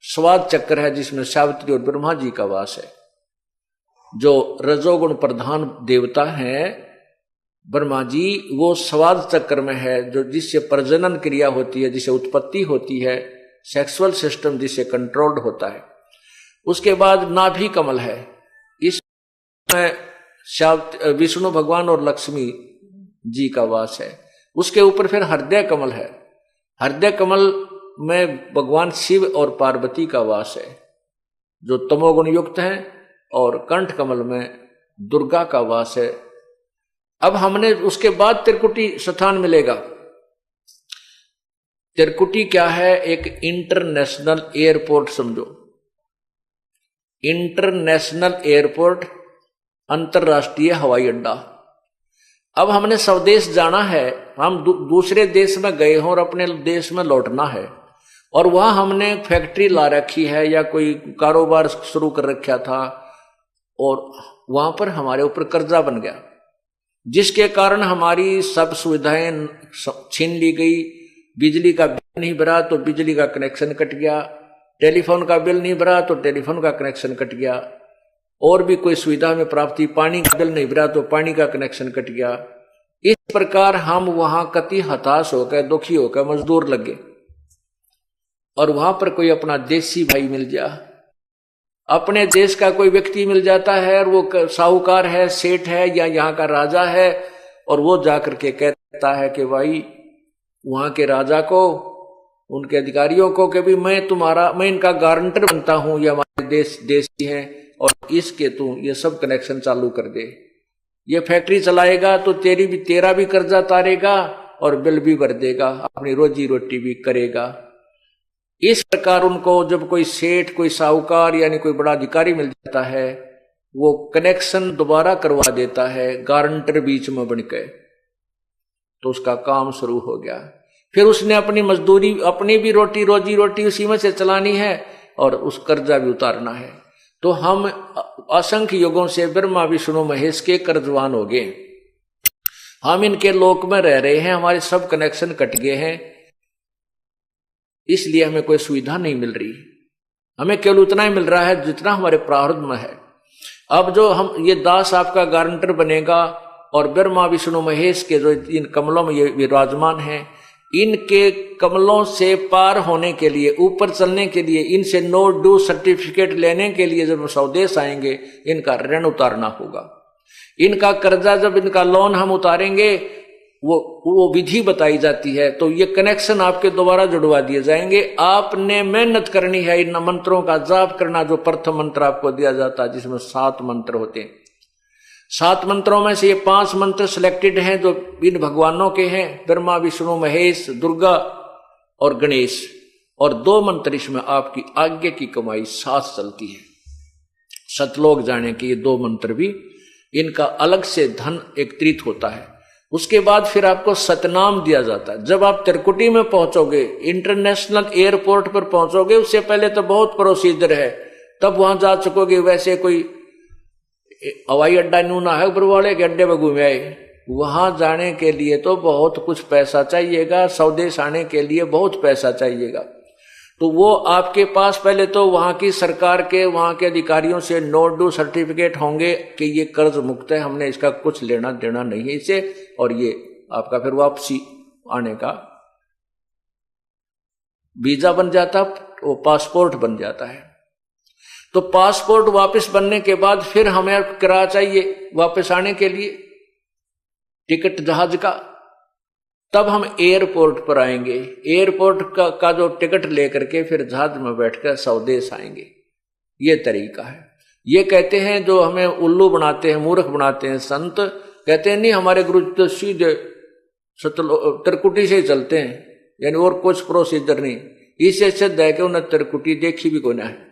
स्वाद चक्र है जिसमें सावित्री और ब्रह्मा जी का वास है। जो रजोगुण प्रधान देवता हैं ब्रह्मा जी, वो स्वाद चक्र में है, जो जिससे प्रजनन क्रिया होती है, जिससे उत्पत्ति होती है, सेक्सुअल सिस्टम जिससे कंट्रोल्ड होता है। उसके बाद नाभि कमल है, इसमें विष्णु भगवान और लक्ष्मी जी का वास है। उसके ऊपर फिर हृदय कमल है, हृदय कमल में भगवान शिव और पार्वती का वास है जो तमोगुण युक्त हैं, और कंठ कमल में दुर्गा का वास है। अब हमने उसके बाद त्रिकुटी स्थान मिलेगा। त्रिकुटी क्या है? एक इंटरनेशनल एयरपोर्ट समझो, इंटरनेशनल एयरपोर्ट, अंतरराष्ट्रीय हवाई अड्डा। अब हमने स्वदेश जाना है, हम दूसरे देश में गए हों और अपने देश में लौटना है, और वहां हमने फैक्ट्री ला रखी है या कोई कारोबार शुरू कर रखा था, और वहां पर हमारे ऊपर कर्जा बन गया, जिसके कारण हमारी सब सुविधाएं छीन ली गई। बिजली का बिल नहीं भरा तो बिजली का कनेक्शन कट गया, टेलीफोन का बिल नहीं भरा तो टेलीफोन का कनेक्शन कट गया, और भी कोई सुविधा में प्राप्ति, पानी का बिल नहीं भरा तो पानी का कनेक्शन कट गया। इस प्रकार हम वहां कति हताश होकर, दुखी होकर मजदूर लगे, और वहां पर कोई अपना देसी भाई मिल जा, अपने देश का कोई व्यक्ति मिल जाता है, और वो साहूकार है, सेठ है, या यहाँ का राजा है, और वो जाकर के कहता है कि भाई वहां के राजा को, उनके अधिकारियों को, कि भी मैं इनका गारंटर बनता हूं, ये हमारे देशी हैं, और इसके तू ये सब कनेक्शन चालू कर दे, ये फैक्ट्री चलाएगा तो तेरा भी कर्जा तारेगा और बिल भी भर देगा, अपनी रोजी रोटी भी करेगा। इस प्रकार उनको जब कोई सेठ, कोई साहूकार यानी कोई बड़ा अधिकारी मिल जाता है, वो कनेक्शन दोबारा करवा देता है गारंटर बीच में बनकर, तो उसका काम शुरू हो गया। फिर उसने अपनी मजदूरी, अपनी भी रोजी रोटी उसी में से चलानी है, और उस कर्जा भी उतारना है। तो हम असंख्य युगों से ब्रह्मा विष्णु महेश के कर्जवान हो गए, हम इनके लोक में रह रहे हैं, हमारे सब कनेक्शन कट गए हैं, इसलिए हमें कोई सुविधा नहीं मिल रही। हमें केवल उतना ही मिल रहा है जितना हमारे प्रारब्ध में है। अब जो हम, ये दास आपका गारंटर बनेगा, और ब्रह्मा विष्णु महेश के जो इन कमलों में ये विराजमान हैं, इनके कमलों से पार होने के लिए, ऊपर चलने के लिए, इनसे नो ड्यू सर्टिफिकेट लेने के लिए जब स्वदेश आएंगे, इनका ऋण उतारना होगा। इनका कर्जा, जब इनका लोन हम उतारेंगे, वो विधि बताई जाती है, तो ये कनेक्शन आपके दोबारा जुड़वा दिए जाएंगे। आपने मेहनत करनी है, इन मंत्रों का जाप करना, जो प्रथम मंत्र आपको दिया जाता है, जिसमें 7 मंत्र होते हैं। 7 मंत्रों में से ये 5 मंत्र सिलेक्टेड हैं जो इन भगवानों के हैं, ब्रह्मा विष्णु महेश, दुर्गा और गणेश, और 2 मंत्र इसमें आपकी आगे की कमाई साथ चलती है। सतलोक जाने के ये 2 मंत्र भी, इनका अलग से धन एकत्रित होता है। उसके बाद फिर आपको सतनाम दिया जाता है। जब आप त्रिकुटी में पहुंचोगे, इंटरनेशनल एयरपोर्ट पर पहुंचोगे, उससे पहले तो बहुत प्रोसीजर है, तब वहां जा चुकोगे। वैसे कोई हवाई अड्डा न्यू ना है ऊपर वाले के अड्डे में घूमे आए, वहां जाने के लिए तो बहुत कुछ पैसा चाहिएगा, स्वदेश आने के लिए बहुत पैसा चाहिएगा। तो वो आपके पास पहले तो वहां की सरकार के, वहां के अधिकारियों से नो ड्यू सर्टिफिकेट होंगे कि ये कर्ज मुक्त है, हमने इसका कुछ लेना देना नहीं है इसे, और ये आपका फिर वापसी आने का वीजा बन जाता, वो पासपोर्ट बन जाता है। तो पासपोर्ट वापस बनने के बाद फिर हमें किराया चाहिए वापस आने के लिए, टिकट जहाज का, तब हम एयरपोर्ट पर आएंगे। एयरपोर्ट का जो टिकट लेकर के फिर जहाज में बैठकर स्वदेश आएंगे। ये तरीका है। ये कहते हैं जो हमें उल्लू बनाते हैं, मूर्ख बनाते हैं संत, कहते हैं नहीं हमारे गुरु तो सीधे त्रिकुटी से ही चलते हैं, यानी और कुछ प्रोसीजर नहीं। इसे सिद्ध है कि 69 कुटी देखी भी कोई ना है।